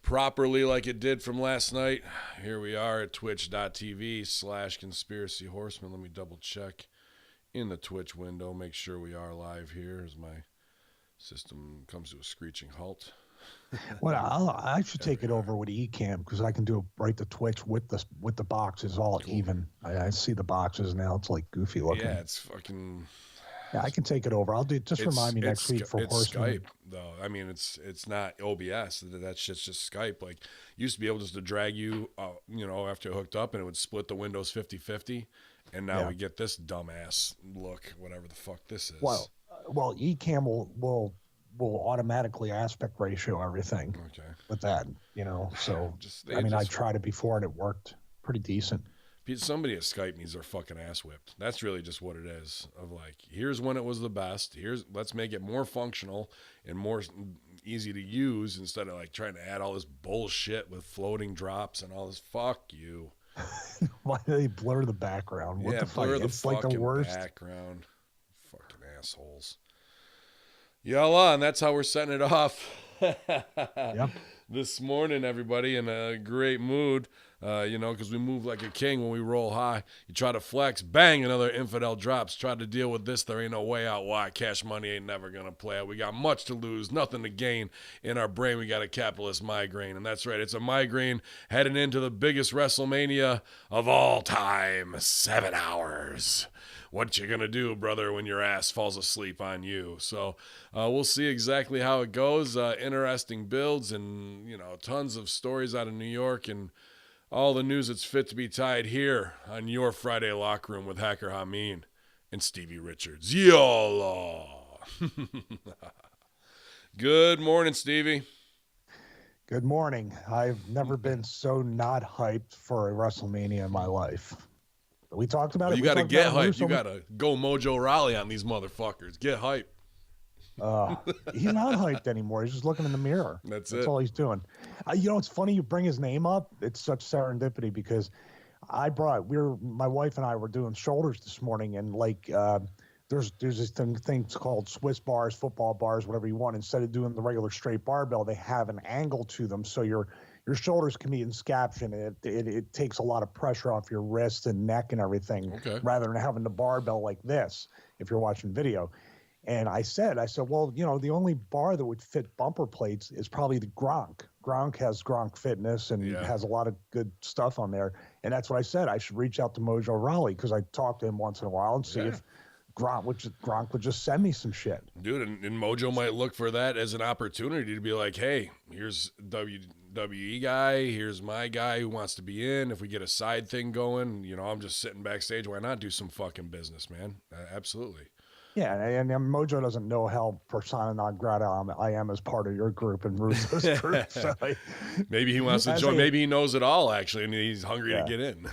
properly like it did from last night. Here we are at twitch.tv/conspiracy horseman. Let me double check in the Twitch window, make sure we are live here as my system comes to a screeching halt. Well, I should take it over with Ecamm because I can do it right to Twitch with the boxes all cool. Even. I see the boxes now. It's like goofy looking. Yeah, it's fucking. Yeah, I can take it over. I'll do. Just remind me next week for Horsemen. It's Skype though. I mean, it's not OBS. That shit's just Skype. Like, used to be able just to drag you, after hooked up, and it would split the windows 50-50. And now we get this dumbass look, whatever the fuck this is. Well, Ecamm will automatically aspect ratio everything. Okay. With that, So I tried it before and it worked pretty decent. Somebody at Skype needs their fucking ass whipped. That's really just what it is. Of like, here's when it was the best. Let's make it more functional and more easy to use instead of like trying to add all this bullshit with floating drops and all this. Fuck you. Why do they blur the background? What the fuck? It's like the worst background. Fucking assholes. Yalla, and that's how we're setting it off. Yep. This morning, everybody, in a great mood, because we move like a king when we roll high. You try to flex, bang, another infidel drops. Try to deal with this, there ain't no way out. Why? Cash money ain't never going to play out. We got much to lose, nothing to gain. In our brain, we got a capitalist migraine. And that's right, it's a migraine heading into the biggest WrestleMania of all time, 7 hours. What you gonna do, brother, when your ass falls asleep on you? So we'll see exactly how it goes. Interesting builds and, tons of stories out of New York and all the news that's fit to be tied here on your Friday Locker Room with Hacker Hameen and Stevie Richards. YOLO! Good morning, Stevie. Good morning. I've never been so not hyped for a WrestleMania in my life. We talked about it. You got to get hyped. You got to go Mojo Rawley on these motherfuckers. Get hyped. He's not hyped anymore. He's just looking in the mirror. That's all he's doing. It's funny you bring his name up. It's such serendipity because my wife and I were doing shoulders this morning, and there's this thing called Swiss bars, football bars, whatever you want. Instead of doing the regular straight barbell, they have an angle to them, so your shoulders can be in scaption. It takes a lot of pressure off your wrist and neck and everything, rather than having the barbell like this if you're watching video. And I said, well, the only bar that would fit bumper plates is probably the Gronk. Gronk has Gronk Fitness and has a lot of good stuff on there. And that's what I said. I should reach out to Mojo Rawley because I talk to him once in a while and see if Gronk would just send me some shit. Dude, and Mojo might look for that as an opportunity to be like, hey, here's WWE guy, here's my guy who wants to be in. If we get a side thing going, I'm just sitting backstage. Why not do some fucking business, man? Absolutely. Yeah, and Mojo doesn't know how persona non grata I am as part of your group and Russo's group. So maybe he wants to join. Maybe he knows it all, actually, and he's hungry to get in.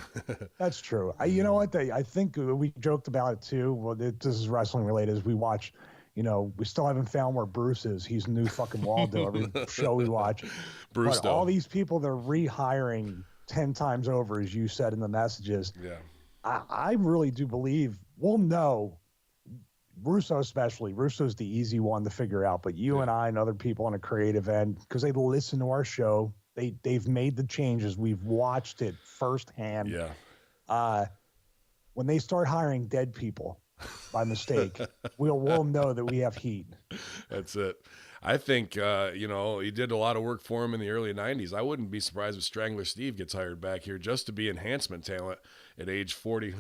That's true. You know what? I think we joked about it, too. Well, this is wrestling related. As we watch, we still haven't found where Bruce is. He's new fucking Waldo every show we watch. Bruce, but all these people they're rehiring 10 times over, as you said in the messages. Yeah, I really do believe we'll know. Russo especially. Russo's the easy one to figure out, but you and I and other people on a creative end, because they listen to our show, they've made the changes. We've watched it firsthand. Yeah. When they start hiring dead people by mistake, we'll know that we have heat. That's it. I think, he did a lot of work for him in the early 90s. I wouldn't be surprised if Strangler Steve gets hired back here just to be enhancement talent at age 40.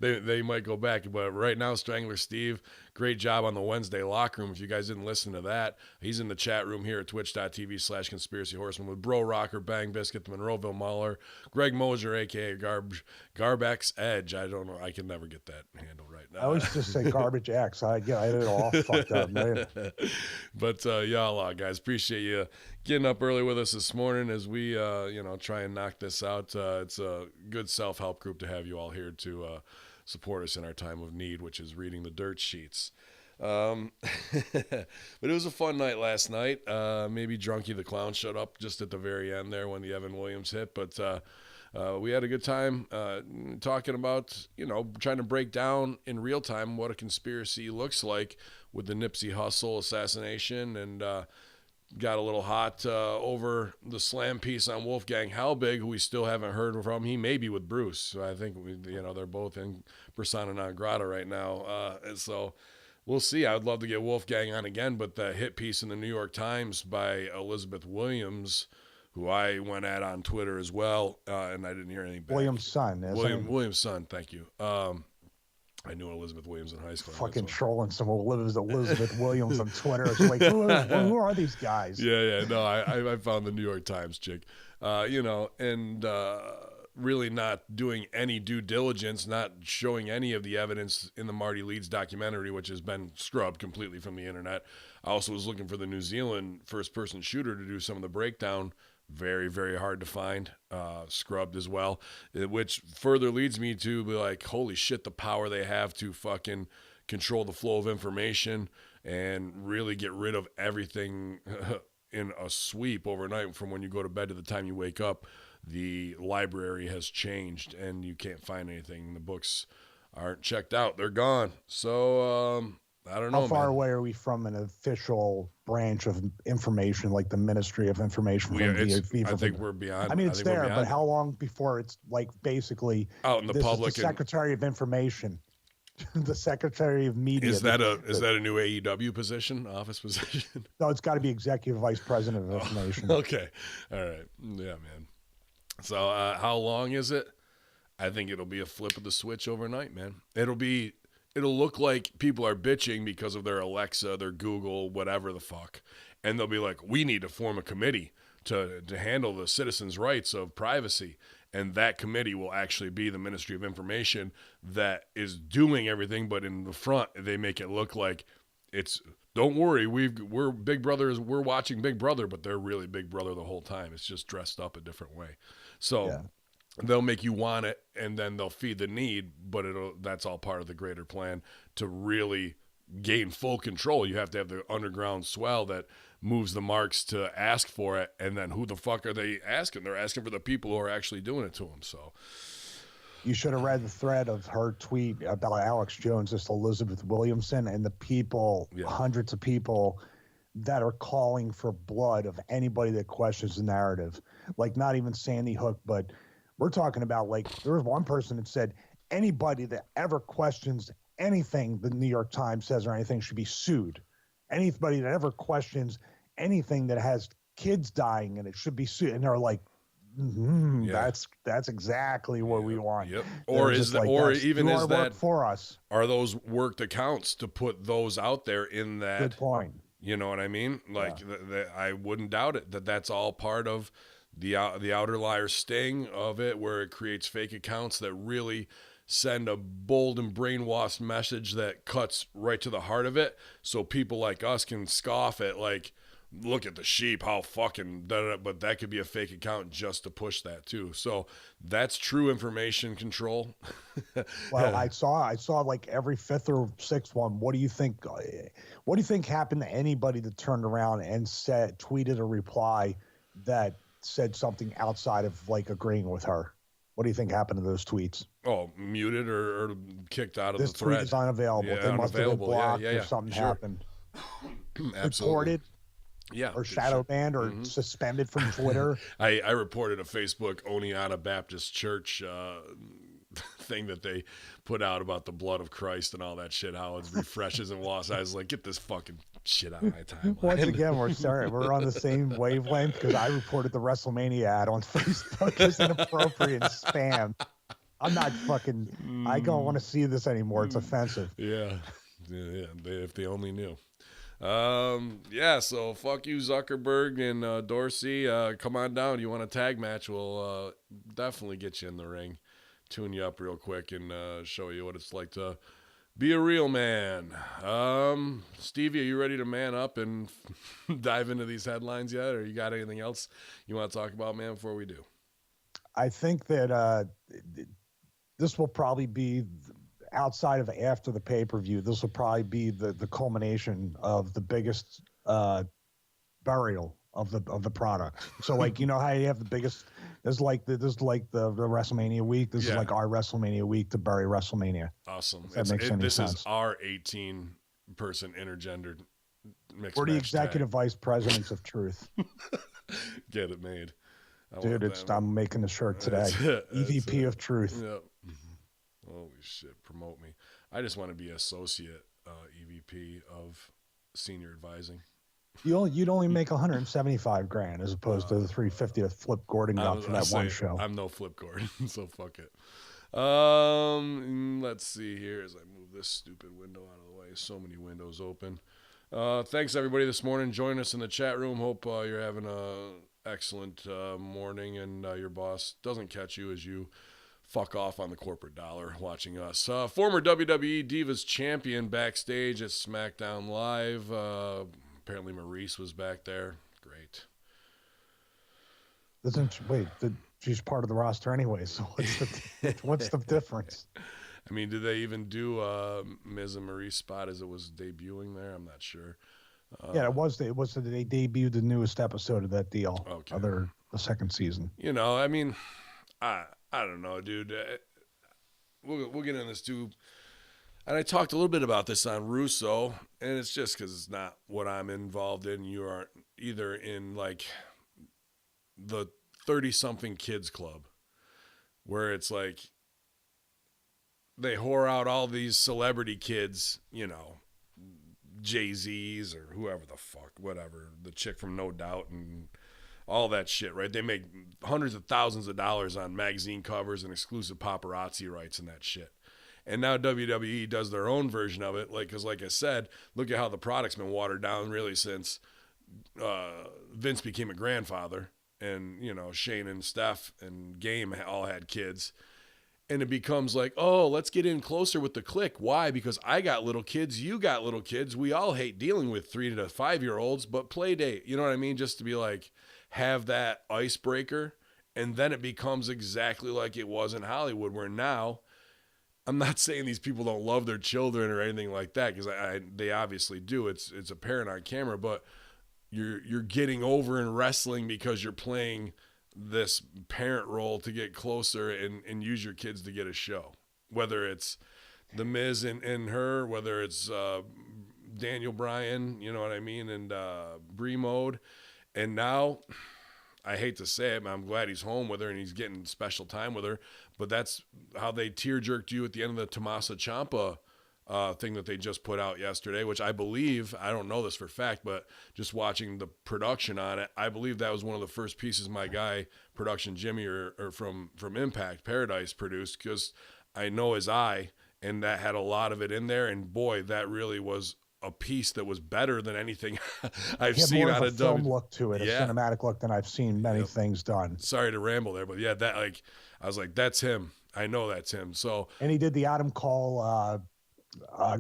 They might go back. But right now, Strangler Steve, great job on the Wednesday Locker Room. If you guys didn't listen to that, he's in the chat room here at twitch.tv/conspiracy horseman with Bro Rocker, Bang Biscuit, the Monroeville Muller, Greg Mosier, a.k.a. Garbex Edge. I don't know. I can never get that handle right now. I always just say Garbage X. I did it all fucked up, man. But y'all, guys, appreciate you getting up early with us this morning as we, try and knock this out. It's a good self-help group to have you all here to support us in our time of need, which is reading the dirt sheets. But it was a fun night last night. Maybe Drunky the Clown showed up just at the very end there when the Evan Williams hit, but we had a good time talking about, trying to break down in real time what a conspiracy looks like with the Nipsey Hussle assassination and got a little hot over the slam piece on Wolfgang Halbig, who we still haven't heard from. He may be with Bruce. So I think they're both in persona non grata right now. And so we'll see. I would love to get Wolfgang on again, but the hit piece in the New York Times by Elizabeth Williams, who I went at on Twitter as well, and I didn't hear anything back. Williams' son. Williams' son, thank you. I knew Elizabeth Williams in high school. Fucking trolling some Elizabeth Williams on Twitter. It's like, who are these guys? Yeah. No, I found the New York Times chick, and really not doing any due diligence, not showing any of the evidence in the Marty Leeds documentary, which has been scrubbed completely from the internet. I also was looking for the New Zealand first-person shooter to do some of the breakdown. Very, very hard to find, scrubbed as well, which further leads me to be like, holy shit, the power they have to fucking control the flow of information and really get rid of everything in a sweep overnight from when you go to bed to the time you wake up. The library has changed and you can't find anything. The books aren't checked out. They're gone. So, I don't know. How far away are we from an official branch of information, like the Ministry of Information? I think we're beyond. I mean, it's there, but how long before it's like basically out in the public? Is the Secretary of Information, the Secretary of Media. Is that a new AEW position, office position? No, it's got to be Executive Vice President of Information. Okay, all right, yeah, man. So how long is it? I think it'll be a flip of the switch overnight, man. It'll look like people are bitching because of their Alexa, their Google, whatever the fuck. And they'll be like, we need to form a committee to handle the citizens' rights of privacy. And that committee will actually be the Ministry of Information that is doing everything. But in the front, they make it look like it's, don't worry, we're Big Brothers, we're watching Big Brother, but they're really Big Brother the whole time. It's just dressed up a different way. So... yeah. They'll make you want it, and then they'll feed the need, but that's all part of the greater plan to really gain full control. You have to have the underground swell that moves the marks to ask for it, and then who the fuck are they asking? They're asking for the people who are actually doing it to them. So you should have read the thread of her tweet about Alex Jones, just Elizabeth Williamson, and the people, hundreds of people that are calling for blood of anybody that questions the narrative. Like not even Sandy Hook, but... we're talking about, like, there was one person that said anybody that ever questions anything the New York Times says or anything should be sued. Anybody that ever questions anything that has kids dying and it should be sued. And they're like, that's exactly what we want. Yep. Or is that, like, or even is that for us? Are those worked accounts to put those out there in that? Good point. You know what I mean? Like, I wouldn't doubt it that's all part of the outer liar sting of it, where it creates fake accounts that really send a bold and brainwashed message that cuts right to the heart of it, so people like us can scoff at, like, look at the sheep, how fucking da-da-da, but that could be a fake account just to push that too. So that's true information control. Well, I saw like every fifth or sixth one. What do you think happened to anybody that turned around and tweeted a reply that said something outside of, like, agreeing with her? What do you think happened to those tweets? Oh, muted or kicked out of the thread. This tweet is unavailable. Yeah, they must have been blocked or something happened. Absolutely. Reported. Yeah. Or shadow banned or suspended from Twitter. I reported a Facebook Oneonta Baptist Church thing that they put out about the blood of Christ and all that shit, how it refreshes and lost. I was like, get this fucking shit out of my timeline. Once again, we're on the same wavelength, because I reported the WrestleMania ad on Facebook as inappropriate spam. I'm not fucking, I don't want to see this anymore. It's offensive. Yeah. If they only knew. So fuck you, Zuckerberg and Dorsey. Come on down. You want a tag match? We'll definitely get you in the ring, tune you up real quick, and show you what it's like to be a real man. Stevie, are you ready to man up and dive into these headlines yet, or you got anything else you want to talk about, man, before we do? I think that this will probably be, outside of after the pay-per-view, this will probably be the culmination of the biggest burial of the product. So, like, you know how you have the biggest, this is like the WrestleMania week. This is like our WrestleMania week to bury WrestleMania. Awesome. That makes any this sense. Is our 18-person intergendered mixed. We're the executive vice presidents of truth. Get it made. Dude, I'm making the shirt today. EVP of truth. Yep. Holy shit, promote me. I just want to be associate EVP of senior advising. You'd only make $175,000 as opposed to the $350 that Flip Gordon got for that one show. I'm no Flip Gordon, so fuck it. Let's see here as I move this stupid window out of the way. So many windows open. Thanks everybody this morning. Join us in the chat room. Hope you're having a excellent morning and your boss doesn't catch you as you fuck off on the corporate dollar watching us. Former WWE Divas champion backstage at SmackDown Live. Apparently Maurice was back there. Great. She's part of the roster anyway, so what's the difference? I mean, did they even do Miz and Maurice spot as it was debuting there? I'm not sure. Yeah, it was. They debuted the newest episode of that deal. Okay. The second season. You know, I mean, I don't know, dude. We'll get into this too. And I talked a little bit about this on Russo, and it's just because it's not what I'm involved in. You aren't either in like the 30-something kids club where it's like they whore out all these celebrity kids, you know, Jay-Z's or whoever the fuck, whatever, the chick from No Doubt and all that shit, right? They make hundreds of thousands of dollars on magazine covers and exclusive paparazzi rights and that shit. And now WWE does their own version of it, because like I said, look at how the product's been watered down really since Vince became a grandfather, and you know Shane and Steph and Game all had kids, and it becomes like, oh, let's get in closer with the clique. Why? Because I got little kids, you got little kids. We all hate dealing with 3 to 5-year-olds, but play date, you know what I mean? Just to be like, have that icebreaker, and then it becomes exactly like it was in Hollywood, where now. I'm not saying these people don't love their children or anything like that, because they obviously do. It's apparent on camera, but you're getting over in wrestling because you're playing this parent role to get closer and use your kids to get a show. Whether it's The Miz and her, whether it's Daniel Bryan, you know what I mean, and Bree Mode. And now, I hate to say it, but I'm glad he's home with her and he's getting special time with her. But that's how they tear-jerked you at the end of the Tommaso Ciampa thing that they just put out yesterday, which I believe, I don't know this for fact, but just watching the production on it, I believe that was one of the first pieces my guy, production Jimmy, or from Impact Paradise produced, because I know his eye, and that had a lot of it in there. And boy, that really was a piece that was better than anything I've seen out of a film look to it, a cinematic look than I've seen many things done. Sorry to ramble there, but yeah, that I was like, that's him. I know that's him. So, and he did the Adam Cole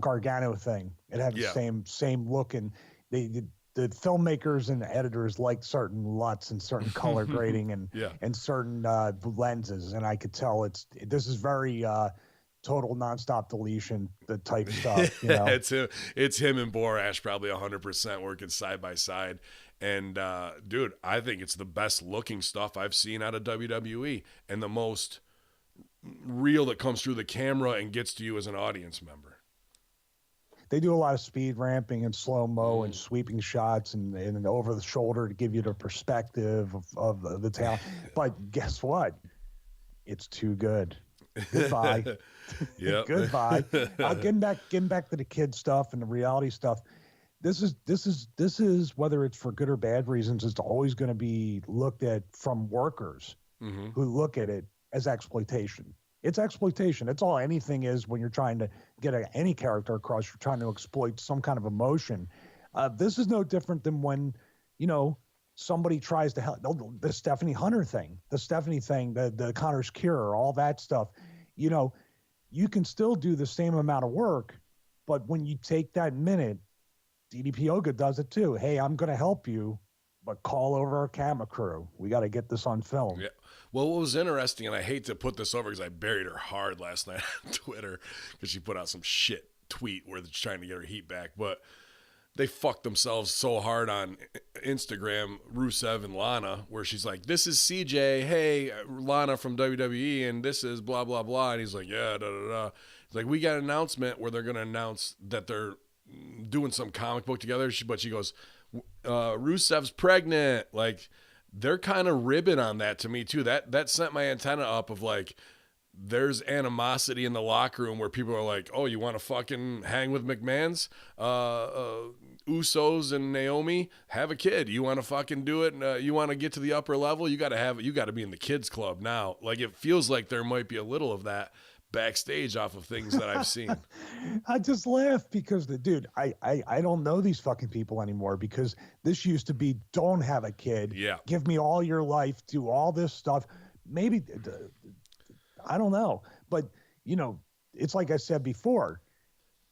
Gargano thing. It had the same look, and the filmmakers and the editors liked certain LUTs and certain color grading and certain lenses, and I could tell this is very total nonstop deletion, the type stuff. You know? it's him and Borash probably 100% working side by side. And dude, I think it's the best looking stuff I've seen out of WWE, and the most real that comes through the camera and gets to you as an audience member. They do a lot of speed ramping and slow-mo and sweeping shots and over the shoulder to give you the perspective of the talent. But guess what? It's too good. Goodbye. Yeah. Goodbye. Getting back to the kid stuff and the reality stuff. This is whether it's for good or bad reasons, it's always going to be looked at from workers who look at it as exploitation. It's exploitation. It's all anything is when you're trying to get any character across. You're trying to exploit some kind of emotion. This is no different than when, somebody tries to help the Stephanie Hunter thing, the Connor's Cure, all that stuff. You can still do the same amount of work, but when you take that minute, DDP Yoga does it too. Hey, I'm going to help you, but call over our camera crew. We got to get this on film. Yeah. Well, what was interesting, and I hate to put this over because I buried her hard last night on Twitter because she put out some shit tweet where they're trying to get her heat back, but they fucked themselves so hard on Instagram, Rusev and Lana, where she's like, this is CJ, hey, Lana from WWE, and this is blah, blah, blah. And he's like, yeah, da, da, da. It's like, we got an announcement where they're going to announce that they're doing some comic book together. But she goes, Rusev's pregnant. Like, they're kind of ribbing on that to me too. That sent my antenna up of like, there's animosity in the locker room where people are like, oh, you want to fucking hang with McMahon's? Usos and Naomi, have a kid. You want to fucking do it? And, you want to get to the upper level? You got to be in the kids club now. Like, it feels like there might be a little of that backstage off of things that I've seen. I just laugh because dude, I don't know these fucking people anymore, because this used to be, don't have a kid. Yeah. Give me all your life, do all this stuff. Maybe, I don't know. But, you know, it's like I said before,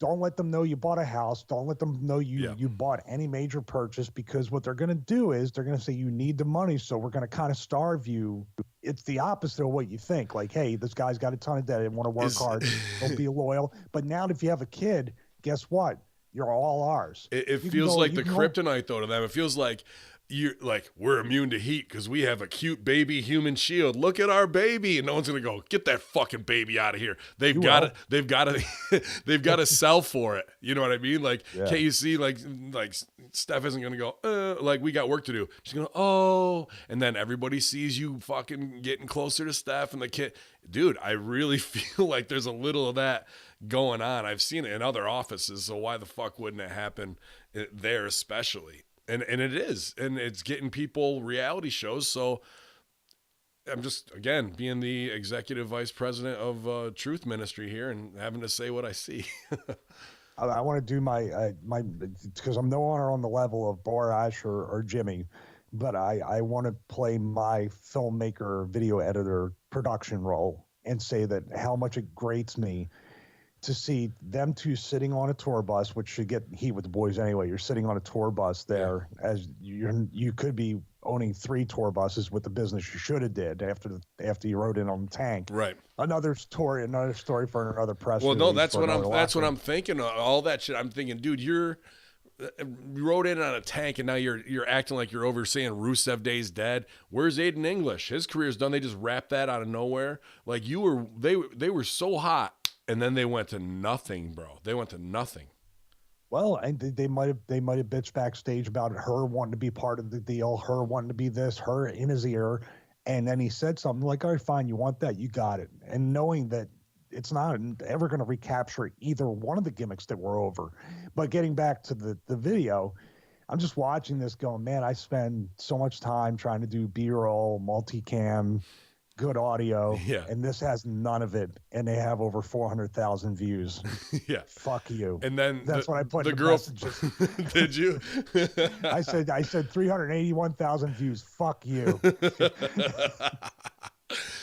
don't let them know you bought a house. Don't let them know you bought any major purchase, because what they're going to do is they're going to say you need the money, so we're going to kind of starve you. It's the opposite of what you think. Like, hey, this guy's got a ton of debt. They want to work hard. Don't be loyal. But now if you have a kid, guess what? You're all ours. It feels like the kryptonite, though, to them. It feels like we're immune to heat because we have a cute baby human shield. Look at our baby, and no one's gonna go, get that fucking baby out of here. They've got to sell for it. You know what I mean? Like, can't you see? Like Steph isn't gonna go, like, we got work to do. She's gonna, oh, and then everybody sees you fucking getting closer to Steph and the kid. Dude, I really feel like there's a little of that going on. I've seen it in other offices, so why the fuck wouldn't it happen there especially? And it is, and it's getting people reality shows. So I'm just, again, being the executive vice president of Truth Ministry here and having to say what I see. I want to do my because I'm no longer on the level of Borash or Jimmy, but I want to play my filmmaker, video editor, production role and say that how much it grates me to see them two sitting on a tour bus, which should get heat with the boys anyway. You're sitting on a tour bus there, as you could be owning 3 tour buses with the business you should have did after you rode in on the tank. Right. Another story for another press. Well, no, that's what I'm thinking. All that shit. I'm thinking, dude, you rode in on a tank, and now you're acting like you're over saying Rusev Day's dead. Where's Aiden English? His career's done. They just wrapped that out of nowhere. Like, they were so hot. And then they went to nothing, bro. They went to nothing. Well, and they might have bitched backstage about her wanting to be part of the deal, her wanting to be this, her in his ear, and then he said something like, "All right, fine, you want that, you got it." And knowing that it's not ever going to recapture either one of the gimmicks that were over. But getting back to the video, I'm just watching this going, man, I spend so much time trying to do B-roll, multicam, good audio, and this has none of it, and they have over 400,000 views. Yeah, fuck you. And then that's what I put. The in girl, messages. Did you? I said 381,000 views. Fuck you.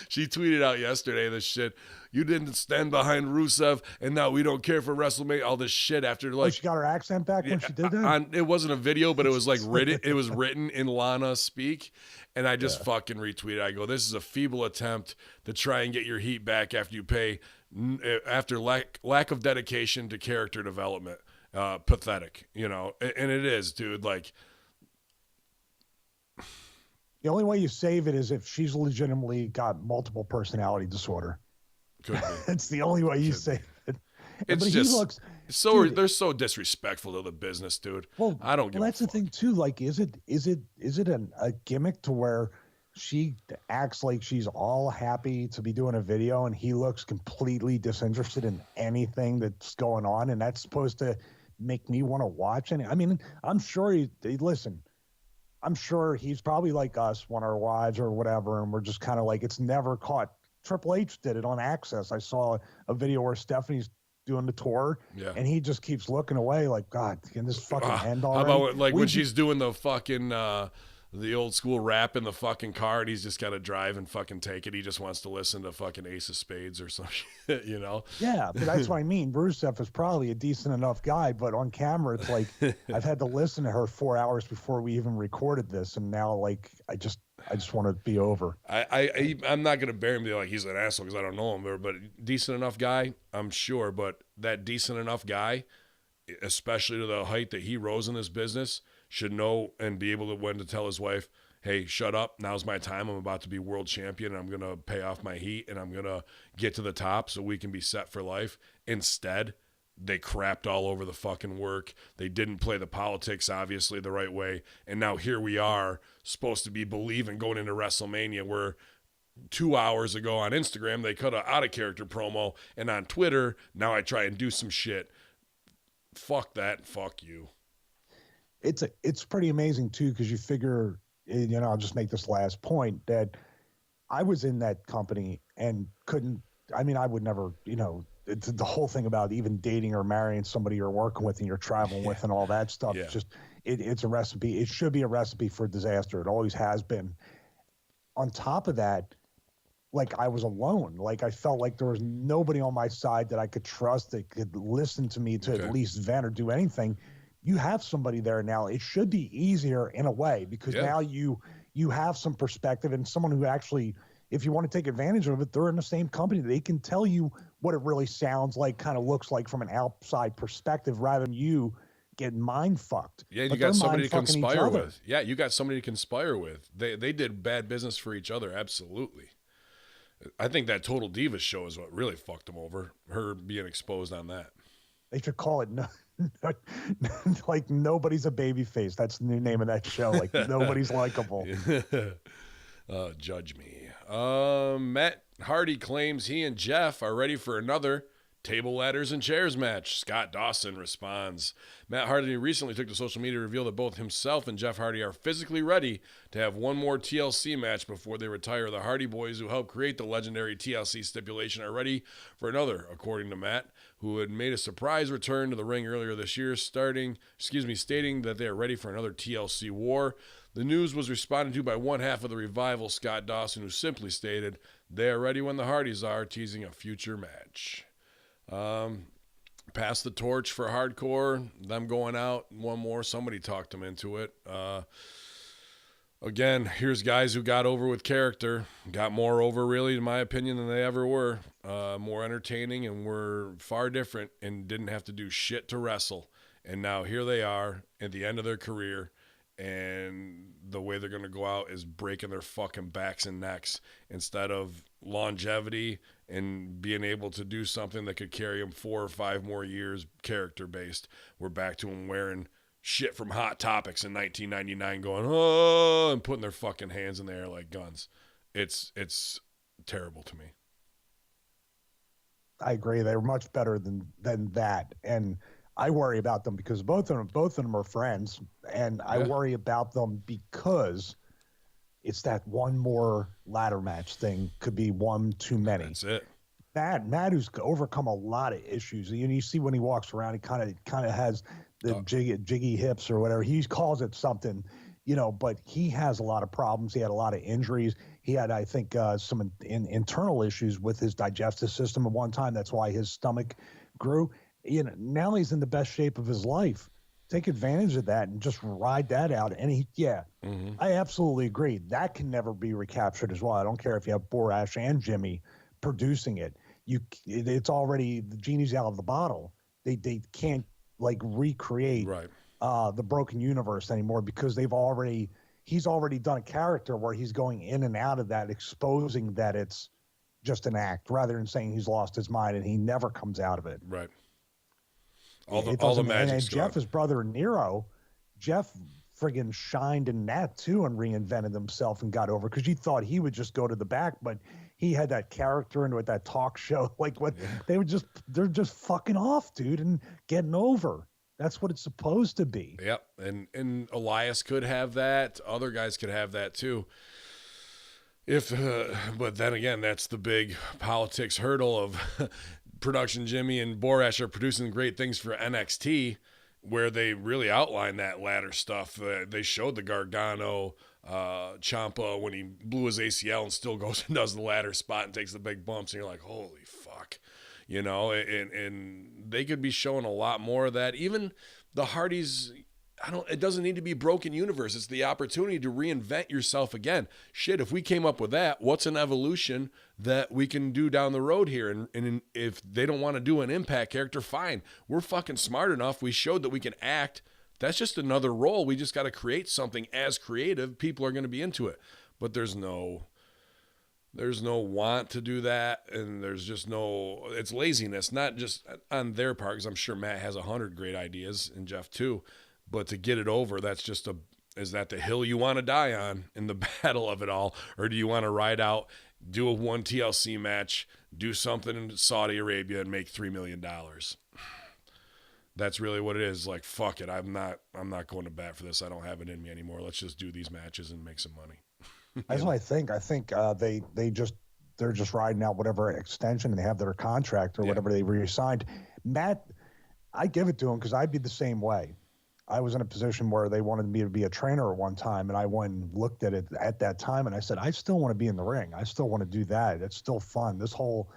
She tweeted out yesterday this shit. You didn't stand behind Rusev, and now we don't care for WrestleMania. All this shit after, like, she got her accent back when she did that. It wasn't a video, but it was like written. It was written in Lana speak, and I just fucking retweeted. I go, "This is a feeble attempt to try and get your heat back after you pay after lack of dedication to character development. Pathetic, you know." And it is, dude. Like, the only way you save it is if she's legitimately got multiple personality disorder. Could be. It's the only way you save it. It's but just he looks so they're so disrespectful to the business, dude. Well, I don't give. Well, that's the thing too. Like, is it a gimmick to where she acts like she's all happy to be doing a video, and he looks completely disinterested in anything that's going on, and that's supposed to make me want to watch? And I mean, I'm sure listen. I'm sure he's probably like us, want our wives or whatever, and we're just kind of like, it's never caught. Triple H did it on Access. I saw a video where Stephanie's doing the tour, and he just keeps looking away like, God, can this fucking end already? How about when she's doing the fucking the old school rap in the fucking car, and he's just got to drive and fucking take it. He just wants to listen to fucking Ace of Spades or some shit, you know? Yeah, but that's what I mean. Rusev is probably a decent enough guy, but on camera, it's like, I've had to listen to her 4 hours before we even recorded this, and now, like, I just want to be over. I'm not gonna bury him like he's an asshole because I don't know him, but decent enough guy, I'm sure. But that decent enough guy, especially to the height that he rose in this business, should know and be able to when to tell his wife, "Hey, shut up. Now's my time. I'm about to be world champion, and I'm gonna pay off my heat, and I'm gonna get to the top so we can be set for life." Instead They crapped all over the fucking work. They didn't play the politics, obviously, the right way. And now here we are, supposed to be believing going into WrestleMania, where 2 hours ago on Instagram, they cut an out-of-character promo. And on Twitter, now I try and do some shit. Fuck that. Fuck you. It's pretty amazing, too, because you figure, I'll just make this last point, that I was in that company and I would never, it's the whole thing about even dating or marrying somebody you're working with and you're traveling with and all that stuff. Yeah. It's a recipe. It should be a recipe for disaster. It always has been. On top of that, like, I was alone. Like, I felt like there was nobody on my side that I could trust that could listen to me to at least vent or do anything. You have somebody there now. It should be easier in a way, because now you have some perspective and someone who actually, if you want to take advantage of it, they're in the same company. They can tell you what it really sounds like, kind of looks like from an outside perspective, rather than you getting mind fucked. Yeah, you got somebody to conspire with. Yeah, you got somebody to conspire with. They did bad business for each other, absolutely. I think that Total Divas show is what really fucked them over, her being exposed on that. They should call it like Nobody's a Babyface. That's the new name of that show. Like, nobody's likable. Judge me. Matt Hardy claims he and Jeff are ready for another table, ladders, and chairs match. Scott Dawson responds. Matt Hardy recently took to social media to reveal that both himself and Jeff Hardy are physically ready to have one more TLC match before they retire. The Hardy Boys, who helped create the legendary TLC stipulation, are ready for another, according to Matt, who had made a surprise return to the ring earlier this year, stating that they are ready for another TLC war. The news was responded to by one half of the Revival, Scott Dawson, who simply stated, "They are ready when the Hardys are," teasing a future match. Pass the torch for Hardcore, them going out one more. Somebody talked them into it. Again, here's guys who got over with character, got more over, really, in my opinion, than they ever were. More entertaining, and were far different and didn't have to do shit to wrestle. And now here they are at the end of their career, and the way they're going to go out is breaking their fucking backs and necks instead of longevity and being able to do something that could carry them 4 or 5 more years character-based. We're back to them wearing shit from Hot Topics in 1999 going, oh, and putting their fucking hands in the air like guns. It's terrible to me. I agree. They're much better than that. And I worry about them because both of them are friends, and I worry about them because it's that one more ladder match thing could be one too many. That's it. Matt, who's overcome a lot of issues. You see when he walks around, he kind of has the jiggy hips or whatever. He calls it something, but he has a lot of problems. He had a lot of injuries. He had, I think, some internal issues with his digestive system at one time. That's why his stomach grew. Now he's in the best shape of his life. Take advantage of that and just ride that out. And I absolutely agree. That can never be recaptured as well. I don't care if you have Borash and Jimmy producing it. It's already, the genie's out of the bottle. They can't recreate the broken universe anymore because he's already done a character where he's going in and out of that, exposing that it's just an act rather than saying he's lost his mind and he never comes out of it. Right. All the magic. And Jeff, his brother Nero, Jeff friggin' shined in that too and reinvented himself and got over, because you thought he would just go to the back, but he had that character and with that talk show, they're just fucking off, dude, and getting over. That's what it's supposed to be. Yep. And Elias could have that. Other guys could have that too. But then again, that's the big politics hurdle of Production Jimmy and Borash are producing great things for NXT, where they really outline that ladder stuff. They showed the Gargano Ciampa when he blew his ACL and still goes and does the ladder spot and takes the big bumps, and you're like, holy fuck, and they could be showing a lot more of that. Even the Hardys, it doesn't need to be broken universe. It's the opportunity to reinvent yourself again. Shit, if we came up with that, what's an evolution that we can do down the road here? And if they don't want to do an Impact character, fine. We're fucking smart enough. We showed that we can act. That's just another role. We just got to create something as creative. People are going to be into it. But there's no there's no want to do that, and there's just no, it's laziness, not just on their part, because I'm sure Matt has 100 great ideas, and Jeff too, but to get it over, that's just is that the hill you want to die on in the battle of it all, or do you want to ride out, do a one TLC match, do something in Saudi Arabia, and make $3 million? That's really what it is. Like, fuck it, I'm not going to bat for this. I don't have it in me anymore. Let's just do these matches and make some money. That's what I think. I think they're just riding out whatever extension they have their contract or whatever they reassigned. Matt, I give it to him because I'd be the same way. I was in a position where they wanted me to be a trainer at one time, and I went and looked at it at that time, and I said, I still want to be in the ring. I still want to do that. It's still fun. This whole,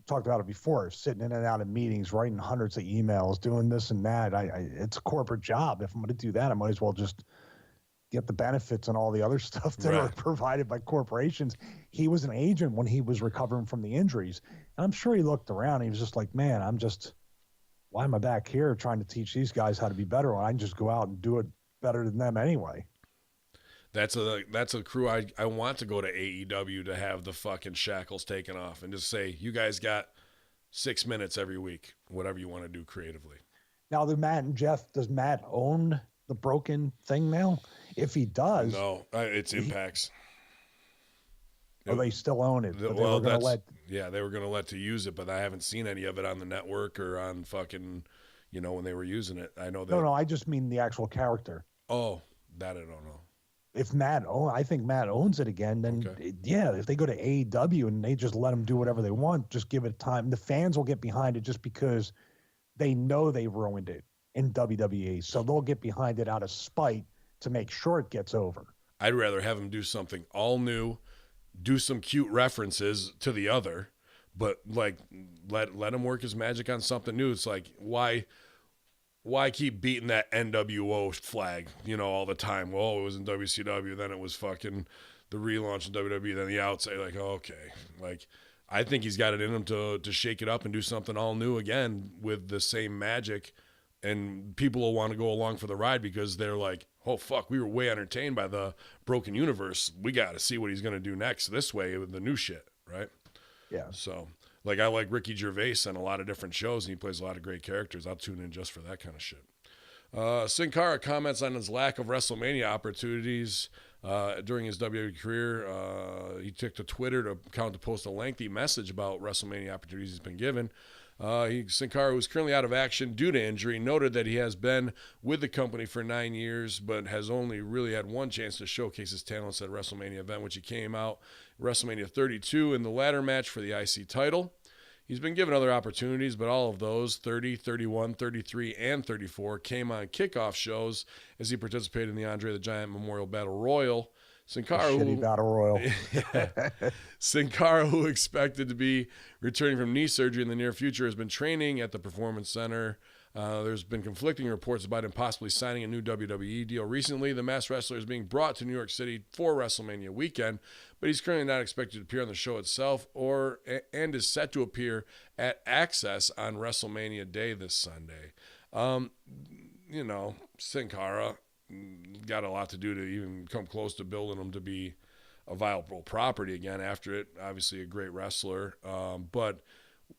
talked about it before, sitting in and out of meetings, writing hundreds of emails, doing this and that. It's a corporate job. If I'm going to do that, I might as well just get the benefits and all the other stuff that are provided by corporations. He was an agent when he was recovering from the injuries. And I'm sure he looked around. And he was just like, man, why am I back here trying to teach these guys how to be better when I can just go out and do it better than them anyway? That's a crew I want to go to AEW to have the fucking shackles taken off and just say, you guys got 6 minutes every week, whatever you want to do creatively. Now, does Matt own the Broken thing now? If he does, no, it's Impact's. They still own it. They were going to let to use it, but I haven't seen any of it on the network or on fucking, when they were using it. I know that. No, I just mean the actual character. Oh, that I don't know. If I think Matt owns it again, then if they go to AEW and they just let them do whatever they want, just give it time. The fans will get behind it just because they know they ruined it in WWE. So they'll get behind it out of spite to make sure it gets over. I'd rather have him do something all new, do some cute references to the other, but like let him work his magic on something new. It's like, why keep beating that NWO flag, all the time? Well, it was in WCW, then it was fucking the relaunch in WWE, then the outside. Like, okay, like I think he's got it in him to shake it up and do something all new again with the same magic, and people will want to go along for the ride because they're like, oh fuck, we were way entertained by the Broken Universe. We got to see what he's gonna do next this way with the new shit, right? Yeah. So, like, I like Ricky Gervais on a lot of different shows, and he plays a lot of great characters. I'll tune in just for that kind of shit. Sin Cara comments on his lack of WrestleMania opportunities during his WWE career. He took to Twitter to post a lengthy message about WrestleMania opportunities he's been given. Sin Cara, who's currently out of action due to injury, noted that he has been with the company for 9 years, but has only really had one chance to showcase his talents at a WrestleMania event, which he came out WrestleMania 32 in the ladder match for the IC title. He's been given other opportunities, but all of those, 30, 31, 33, and 34, came on kickoff shows as he participated in the Andre the Giant Memorial Battle Royal. Sin Cara, Battle Royal. Sin Cara, who expected to be returning from knee surgery in the near future, has been training at the Performance Center. There's been conflicting reports about him possibly signing a new WWE deal. Recently, the Masked Wrestler is being brought to New York City for WrestleMania weekend, but he's currently not expected to appear on the show itself and is set to appear at Access on WrestleMania Day this Sunday. Sin Cara got a lot to do to even come close to building him to be a viable property again after it. Obviously a great wrestler. But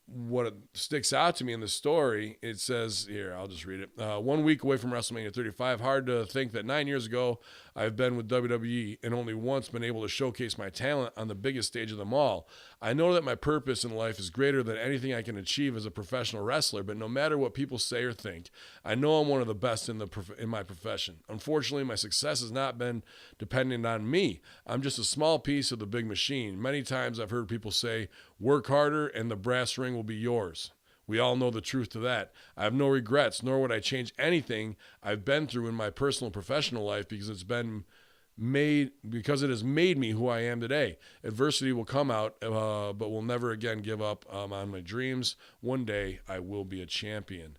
what sticks out to me in the story, it says here, I'll just read it. 1 week away from WrestleMania 35. Hard to think that 9 years ago, I've been with WWE and only once been able to showcase my talent on the biggest stage of them all. I know that my purpose in life is greater than anything I can achieve as a professional wrestler, but no matter what people say or think, I know I'm one of the best in my profession. Unfortunately, my success has not been dependent on me. I'm just a small piece of the big machine. Many times I've heard people say, work harder and the brass ring will be yours. We all know the truth to that. I have no regrets, nor would I change anything I've been through in my personal and professional life because it has made me who I am today. Adversity will come out, but will never again give up on my dreams. One day I will be a champion.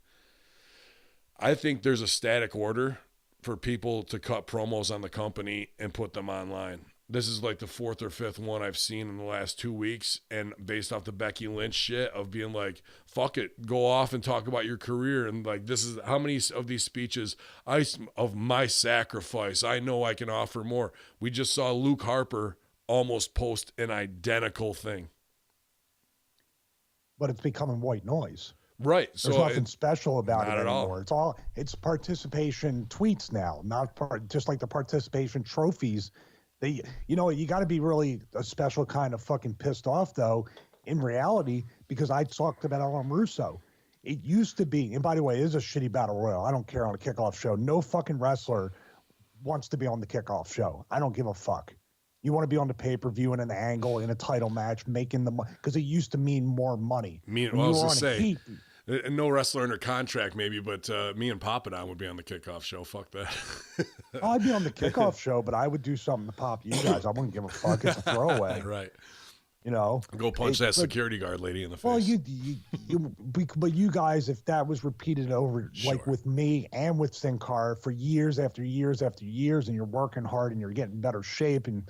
I think there's a static order for people to cut promos on the company and put them online. This is like the fourth or fifth one I've seen in the last 2 weeks, and based off the Becky Lynch shit of being like, fuck it, go off and talk about your career. And like, this is how many of these speeches of my sacrifice, I know I can offer more. We just saw Luke Harper almost post an identical thing. But it's becoming white noise. Right. There's nothing special about it anymore. All. It's participation tweets now, not just like the participation trophies. You got to be really a special kind of fucking pissed off though, in reality, because I talked about it on Russo. It used to be, and by the way, it is a shitty battle royal. I don't care on a kickoff show. No fucking wrestler wants to be on the kickoff show. I don't give a fuck. You want to be on the pay-per-view in an angle in a title match, making the money, because it used to mean more money. No wrestler under contract maybe, but me and Papadon would be on the kickoff show. Fuck that. I'd be on the kickoff show, but I would do something to pop you guys. I wouldn't give a fuck. It's a throwaway. Right. You know, go punch that security guard lady in the face. Well, but you guys, if that was repeated over, like with me and with Sin Cara for years after years after years, and you're working hard and you're getting better shape, and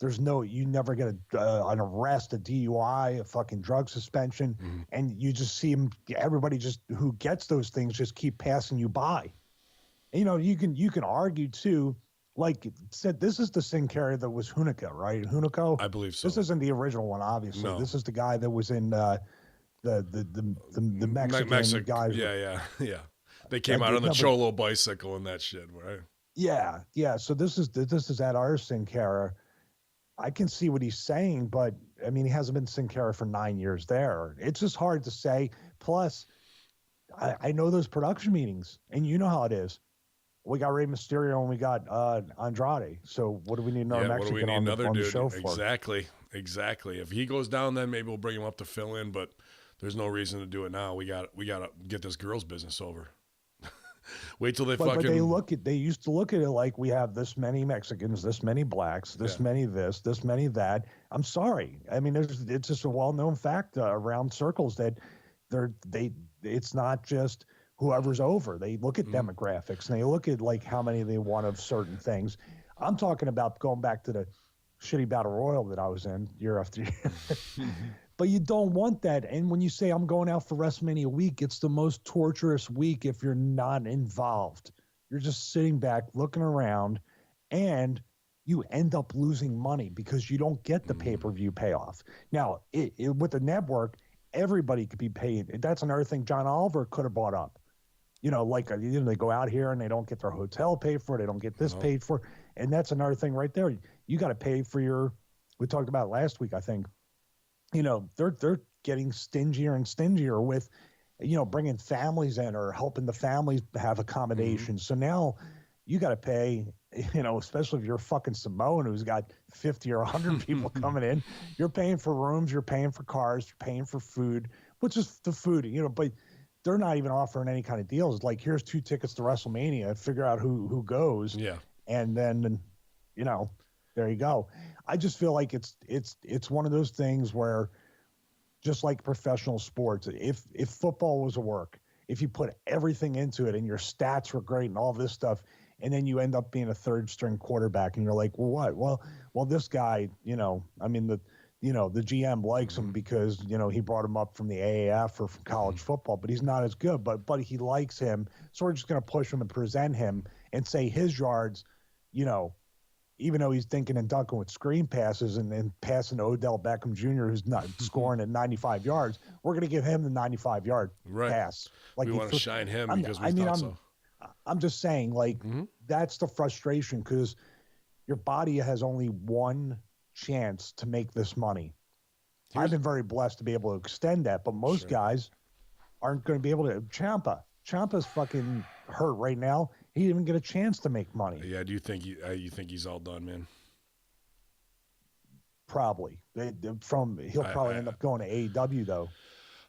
you never get an arrest, a DUI, a fucking drug suspension, and you just see everybody just who gets those things just keep passing you by. And, you can argue too. Like said, this is the Sin Cara that was Hunico, right? Hunico? I believe so. This isn't the original one, obviously. No. This is the guy that was in the Mexican guys. Yeah. They came out on the Cholo bicycle and that shit, right? Yeah. So this is at our Sin Cara. I can see what he's saying, but I mean, he hasn't been Sin Cara for 9 years there. It's just hard to say. Plus, I know those production meetings, and you know how it is. We got Rey Mysterio and we got Andrade. So what do we need another Mexican on the show for? Exactly. If he goes down, then maybe we'll bring him up to fill in. But there's no reason to do it now. We got to get this girls' business over. Wait till But they used to look at it like we have this many Mexicans, this many blacks, this many this many that. I'm sorry. I mean, it's just a well-known fact around circles that it's not just whoever's over. They look at demographics and they look at like how many they want of certain things. I'm talking about going back to the shitty battle royal that I was in year after year. But you don't want that. And when you say I'm going out for WrestleMania week, it's the most torturous week if you're not involved. You're just sitting back looking around and you end up losing money because you don't get the pay-per-view payoff. Now, with the network, everybody could be paid. That's another thing John Oliver could have brought up. They go out here and they don't get their hotel paid for. They don't get this paid for. And that's another thing right there. You got to pay for we talked about it last week, I think. They're getting stingier and stingier with, bringing families in or helping the families have accommodations. So now you got to pay, especially if you're fucking Samoan who's got 50 or 100 people coming in. You're paying for rooms, you're paying for cars, you're paying for food, which is the food, but they're not even offering any kind of deals. Like, here's 2 tickets to WrestleMania. Figure out who goes. Yeah. And then, there you go. I just feel like it's one of those things where, just like professional sports, if football was a work, if you put everything into it and your stats were great and all this stuff, and then you end up being a third string quarterback and you're like, well, what? Well, this guy, the GM likes him because, he brought him up from the AAF or from college football, but he's not as good, but he likes him. So we're just going to push him and present him and say his yards, even though he's thinking and dunking with screen passes and passing to Odell Beckham Jr., who's not scoring at 95 yards, we're going to give him the 95-yard pass. Like, we want to shine him because we thought so. I'm just saying, that's the frustration because your body has only one chance to make this money. I've been very blessed to be able to extend that, but most guys aren't going to be able to. Ciampa's fucking hurt right now. He didn't even get a chance to make money. Yeah, do you think you think he's all done, man? Probably. He'll probably end up going to AEW though.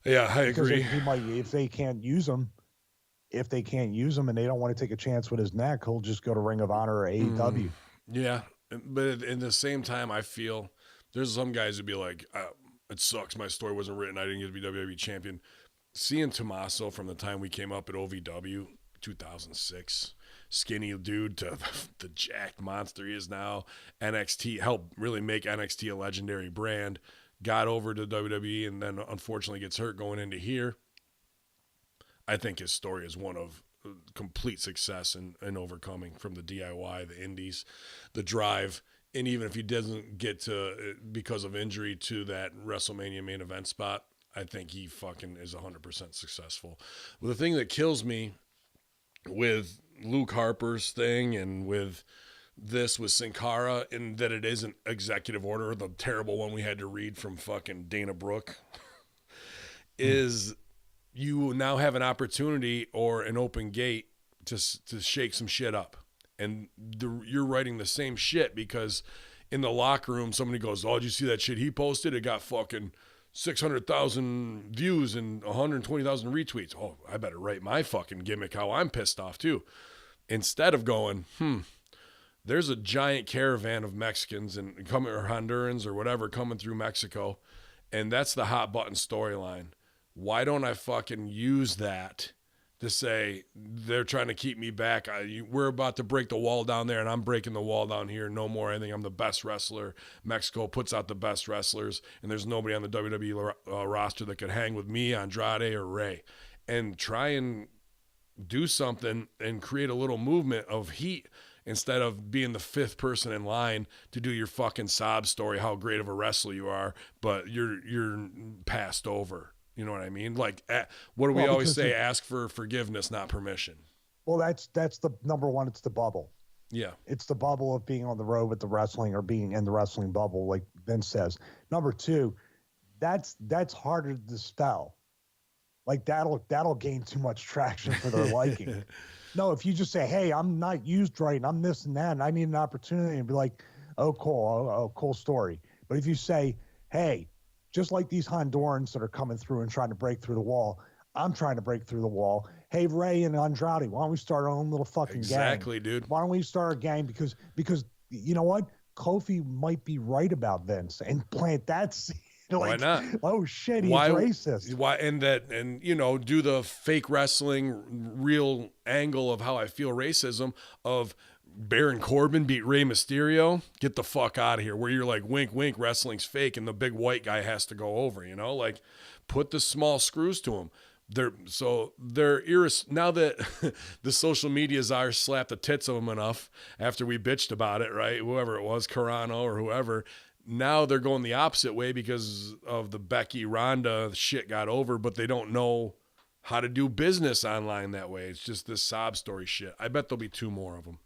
Yeah, I agree. He might, if they can't use him and they don't want to take a chance with his neck, he'll just go to Ring of Honor or AEW. Yeah, but in the same time, I feel there's some guys who'd be like, it sucks. My story wasn't written. I didn't get to be WWE champion. Seeing Tommaso from the time we came up at OVW, 2006, skinny dude to the jacked monster he is now. NXT helped really make NXT a legendary brand. Got over to WWE and then unfortunately gets hurt going into here. I think his story is one of complete success and overcoming from the DIY, the indies, the drive. And even if he doesn't get to, because of injury, to that WrestleMania main event spot, I think he fucking is 100% successful. Well, the thing that kills me with Luke Harper's thing and with this with Sin Cara, and that it is an executive order, the terrible one we had to read from fucking Dana Brooke, is you now have an opportunity or an open gate to shake some shit up. And you're writing the same shit because in the locker room, somebody goes, oh, did you see that shit he posted? It got fucking 600,000 views and 120,000 retweets. Oh, I better write my fucking gimmick how I'm pissed off too. Instead of going, there's a giant caravan of Mexicans or Hondurans or whatever coming through Mexico, and that's the hot button storyline. Why don't I fucking use that to say they're trying to keep me back? We're about to break the wall down there, and I'm breaking the wall down here. No more. I think I'm the best wrestler. Mexico puts out the best wrestlers, and there's nobody on the WWE roster that could hang with me, Andrade, or Ray. And try and do something and create a little movement of heat instead of being the fifth person in line to do your fucking sob story, how great of a wrestler you are, but you're passed over. You know what I mean? Like, what do we always say? Ask for forgiveness, not permission. Well, that's the number one. It's the bubble. Yeah. It's the bubble of being on the road with the wrestling or being in the wrestling bubble, like Vince says. Number two, that's harder to dispel. Like that'll gain too much traction for their liking. No, if you just say, hey, I'm not used right, and I'm this and that, and I need an opportunity, and be like, oh, cool, cool story. But if you say, hey, just like these Hondurans that are coming through and trying to break through the wall, I'm trying to break through the wall. Hey, Ray and Andrade, why don't we start our own little fucking gang? Exactly, dude. Why don't we start a gang? Because you know what? Kofi might be right about Vince and plant that seed. Like, why not? Oh shit, he's racist. Why? And you know, do the fake wrestling real angle of how I feel racism of Baron Corbin beat Rey Mysterio. Get the fuck out of here. Where you're like, wink, wink, wrestling's fake, and the big white guy has to go over. You know, like put the small screws to him. Now that the social media czars slapped the tits of them enough after we bitched about it, right? Whoever it was, Carano or whoever. Now they're going the opposite way because of the Becky Ronda shit got over, but they don't know how to do business online that way. It's just this sob story shit. I bet there'll be 2 more of them.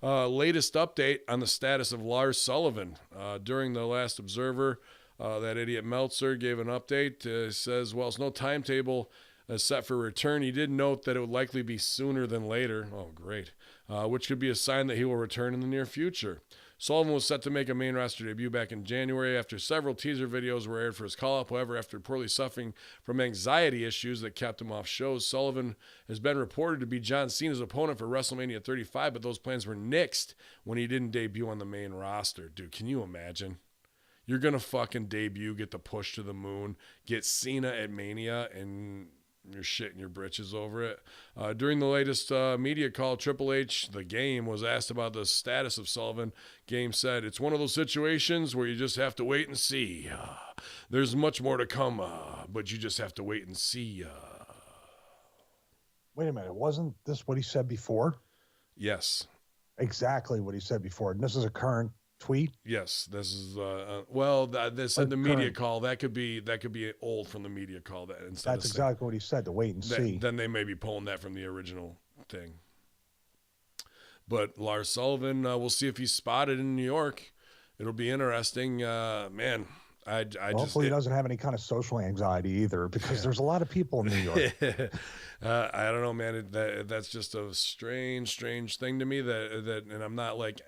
Latest update on the status of Lars Sullivan. During the last Observer, that idiot Meltzer gave an update. Says, well, it's no timetable set for return. He did note that it would likely be sooner than later. Oh, great. Which could be a sign that he will return in the near future. Sullivan was set to make a main roster debut back in January after several teaser videos were aired for his call-up. However, after reportedly suffering from anxiety issues that kept him off shows, Sullivan has been reported to be John Cena's opponent for WrestleMania 35, but those plans were nixed when he didn't debut on the main roster. Dude, can you imagine? You're going to fucking debut, get the push to the moon, get Cena at Mania, and you're shitting your britches over it. During the latest media call, Triple H, the Game, was asked about the status of Sullivan. Game said, it's one of those situations where you just have to wait and see. There's much more to come, but you just have to wait and see. Wait a minute. Wasn't this what he said before? Yes. Exactly what he said before. And this is a current tweet? Yes, this is they said the media call. That could be old from the media call. That's exactly what he said, to wait and see. Then they may be pulling that from the original thing. But Lars Sullivan, we'll see if he's spotted in New York. It'll be interesting. Man, hopefully he doesn't have any kind of social anxiety either, because there's a lot of people in New York. I don't know, man. That's just a strange thing to me that and I'm not like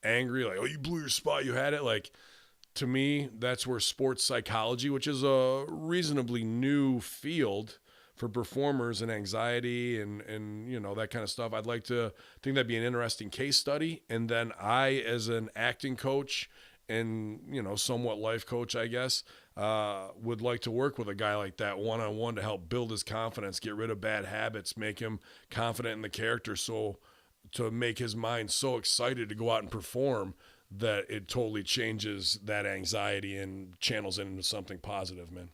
angry, like, oh, you blew your spot, you had it. Like, to me, that's where sports psychology, which is a reasonably new field for performers and anxiety and you know, that kind of stuff. I'd like to think that'd be an interesting case study. And then I, as an acting coach and, you know, somewhat life coach, I guess, would like to work with a guy like that one-on-one to help build his confidence, get rid of bad habits, make him confident in the character, so to make his mind so excited to go out and perform that it totally changes that anxiety and channels it into something positive, man.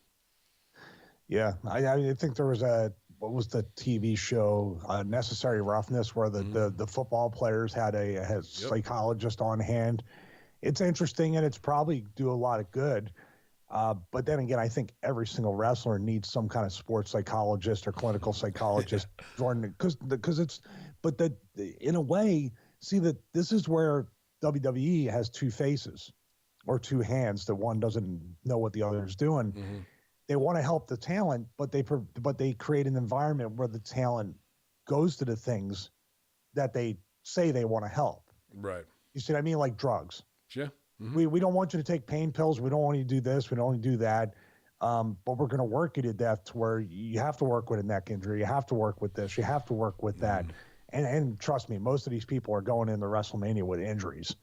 Yeah, I think there was what was the TV show, Necessary Roughness, where the football players had a psychologist on hand, it's interesting and it's probably do a lot of good. But then again, I think every single wrestler needs some kind of sports psychologist or clinical psychologist, because it's, but that in a way, see that this is where WWE has two faces or two hands that one doesn't know what the other is doing. Mm-hmm. They want to help the talent, but they create an environment where the talent goes to the things that they say they want to help. Right. You see what I mean? Like drugs. Yeah. Mm-hmm. We don't want you to take pain pills. We don't want you to do this. We don't want you to do that. But we're going to work you to death to where you have to work with a neck injury. You have to work with this. You have to work with that. And trust me, most of these people are going into WrestleMania with injuries,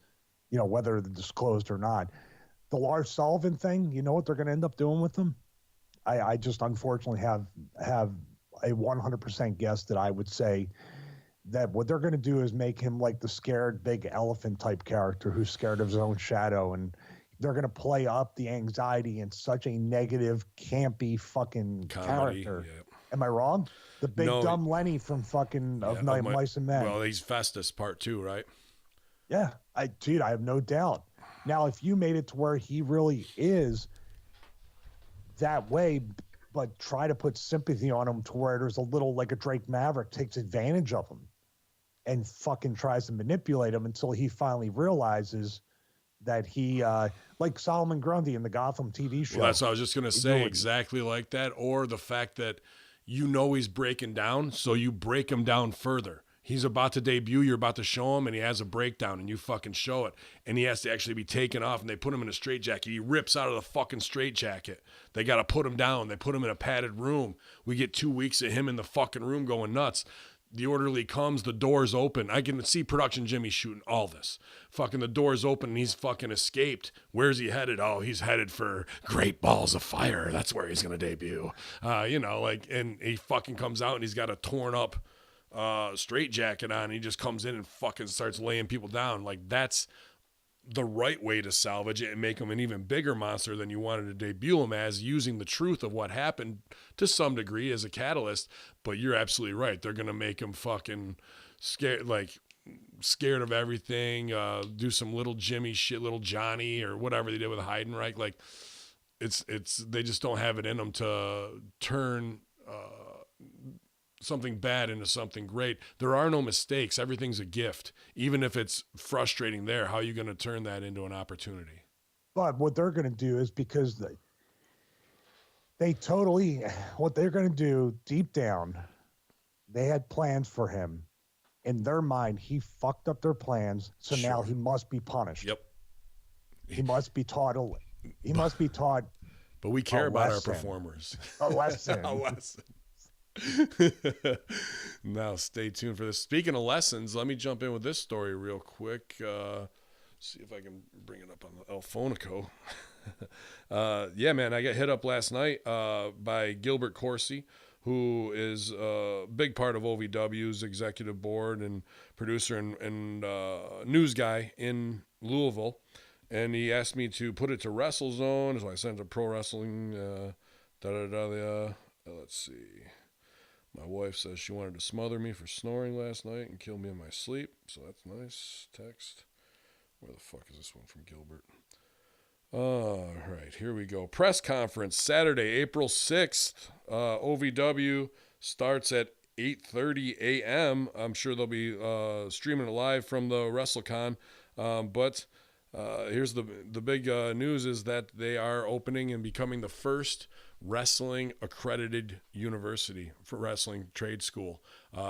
you know, whether they're disclosed or not. The Lars Sullivan thing, you know what they're going to end up doing with them? I just unfortunately have a 100% guess that I would say that what they're going to do is make him like the scared big elephant type character who's scared of his own shadow. And they're going to play up the anxiety in such a negative, campy fucking comedy, character. Yeah. Am I wrong? The big dumb Lenny from fucking of Mice and Men. Well, he's Festus part 2, right? Yeah. I have no doubt. Now, if you made it to where he really is that way, but try to put sympathy on him to where there's a little, like a Drake Maverick takes advantage of him and fucking tries to manipulate him until he finally realizes that he, like Solomon Grundy in the Gotham TV show. Well, that's what I was just going to say, exactly like that. Or the fact that you know he's breaking down, so you break him down further. He's about to debut, you're about to show him, and he has a breakdown, and you fucking show it. And he has to actually be taken off, and they put him in a straitjacket. He rips out of the fucking straitjacket. They got to put him down. They put him in a padded room. We get 2 weeks of him in the fucking room going nuts. The orderly comes, the door's open. I can see production Jimmy shooting all this. Fucking the door's open, and he's fucking escaped. Where's he headed? Oh, he's headed for Great Balls of Fire. That's where he's going to debut. You know, like, and he fucking comes out, and he's got a torn up straight jacket on. He just comes in and fucking starts laying people down. Like, that's the right way to salvage it and make him an even bigger monster than you wanted to debut him as, using the truth of what happened to some degree as a catalyst. But you're absolutely right. They're going to make him fucking scared of everything, do some little Jimmy shit, little Johnny or whatever they did with Heidenreich. Like, it's they just don't have it in them to turn something bad into something great. There are no mistakes. Everything's a gift. Even if it's frustrating there, how are you going to turn that into an opportunity? But what they're going to do is, because what they're going to do deep down, they had plans for him. In their mind, he fucked up their plans. So now he must be punished. Yep. He must be taught. But we care about our performers. A lesson. A lesson. Now stay tuned for this. Speaking of lessons, let me jump in with this story real quick. See if I can bring it up on the El Phonico. Yeah, man, I got hit up last night by Gilbert Corsi, who is a big part of OVW's executive board and producer and news guy in Louisville. And he asked me to put it to WrestleZone, so I sent it to Pro Wrestling. Let's see. My wife says she wanted to smother me for snoring last night and kill me in my sleep, so that's nice. Text. Where the fuck is this one from Gilbert? All right, here we go. Press conference, Saturday, April 6th. OVW starts at 8:30 a.m. I'm sure they'll be streaming it live from the WrestleCon. But here's the big news is that they are opening and becoming the first wrestling accredited university for wrestling trade school.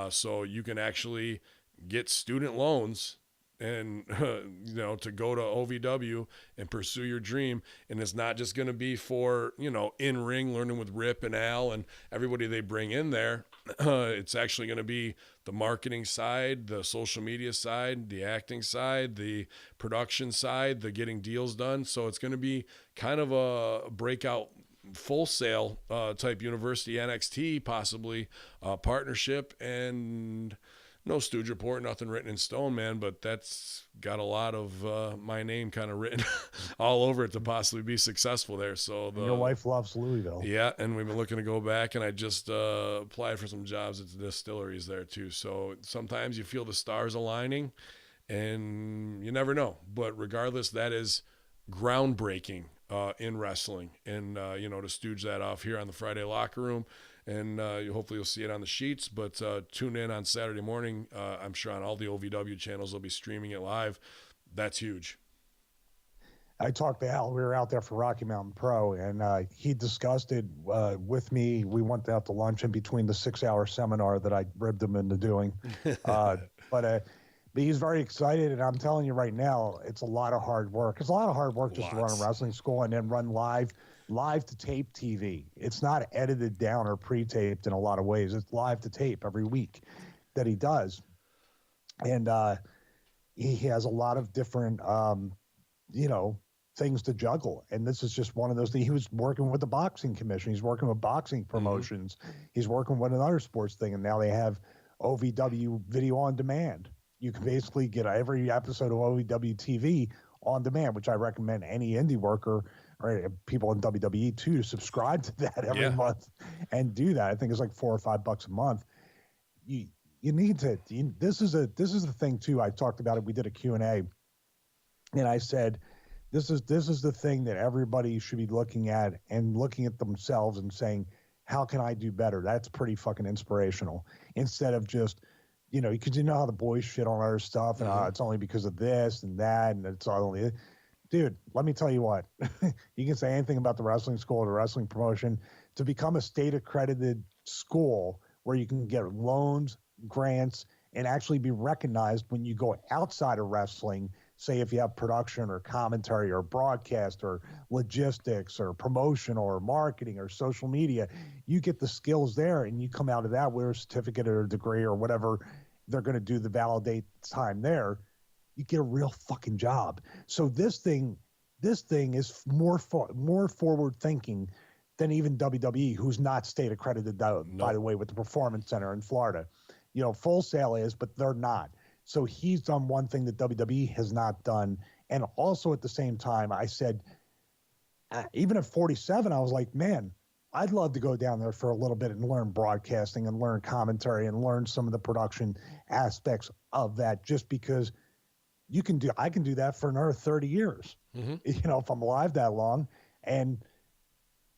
So you can actually get student loans and to go to OVW and pursue your dream. And it's not just going to be for in ring learning with Rip and Al and everybody they bring in there. It's actually going to be the marketing side, the social media side, the acting side, the production side, the getting deals done. So it's going to be kind of a breakout Full Sail type university, NXT possibly partnership, and no Stooge Report, nothing written in stone, man, but that's got a lot of my name kind of written all over it to possibly be successful there. So your wife loves Louisville. Yeah, and we've been looking to go back, and I just applied for some jobs at the distilleries there too. So sometimes you feel the stars aligning, And you never know. But regardless, that is groundbreaking in wrestling. And, to stooge that off here on the Friday Locker Room. And hopefully you'll see it on the sheets. But tune in on Saturday morning. I'm sure on all the OVW channels they'll be streaming it live. That's huge. I talked to Al. We were out there for Rocky Mountain Pro, and he discussed it with me. We went out to lunch in between the 6-hour seminar that I ribbed him into doing. But he's very excited, and I'm telling you right now, it's a lot of hard work. It's a lot of hard work just to run a wrestling school and then run live to tape TV. It's not edited down or pre-taped in a lot of ways. It's live to tape every week that he does. And he has a lot of different, things to juggle. And this is just one of those things. He was working with the boxing commission. He's working with boxing promotions. Mm-hmm. He's working with another sports thing. And now they have OVW video on demand. You can basically get every episode of OVW TV on demand, which I recommend any indie worker or people in WWE too to subscribe to that every month and do that. I think it's like $4 or $5 a month. You need to. This is the thing too. I talked about it. We did a Q&A, and I said, this is the thing that everybody should be looking at themselves and saying, how can I do better? That's pretty fucking inspirational. Instead of just, because how the boys shit on other stuff and it's only because of this and that and it's only, dude. Let me tell you what. You can say anything about the wrestling school or the wrestling promotion. To become a state accredited school where you can get loans, grants, and actually be recognized when you go outside of wrestling. Say if you have production or commentary or broadcast or logistics or promotion or marketing or social media, you get the skills there and you come out of that with a certificate or a degree or whatever they're going to do the validate time there. You get a real fucking job. So this thing is more forward thinking than even WWE, who's not state accredited, by the way, with the Performance Center in Florida. Full Sail is, but they're not. So he's done one thing that WWE has not done. And also at the same time, I said, even at 47, I was like, man, I'd love to go down there for a little bit and learn broadcasting and learn commentary and learn some of the production aspects of that, just because I can do that for another 30 years, if I'm alive that long. And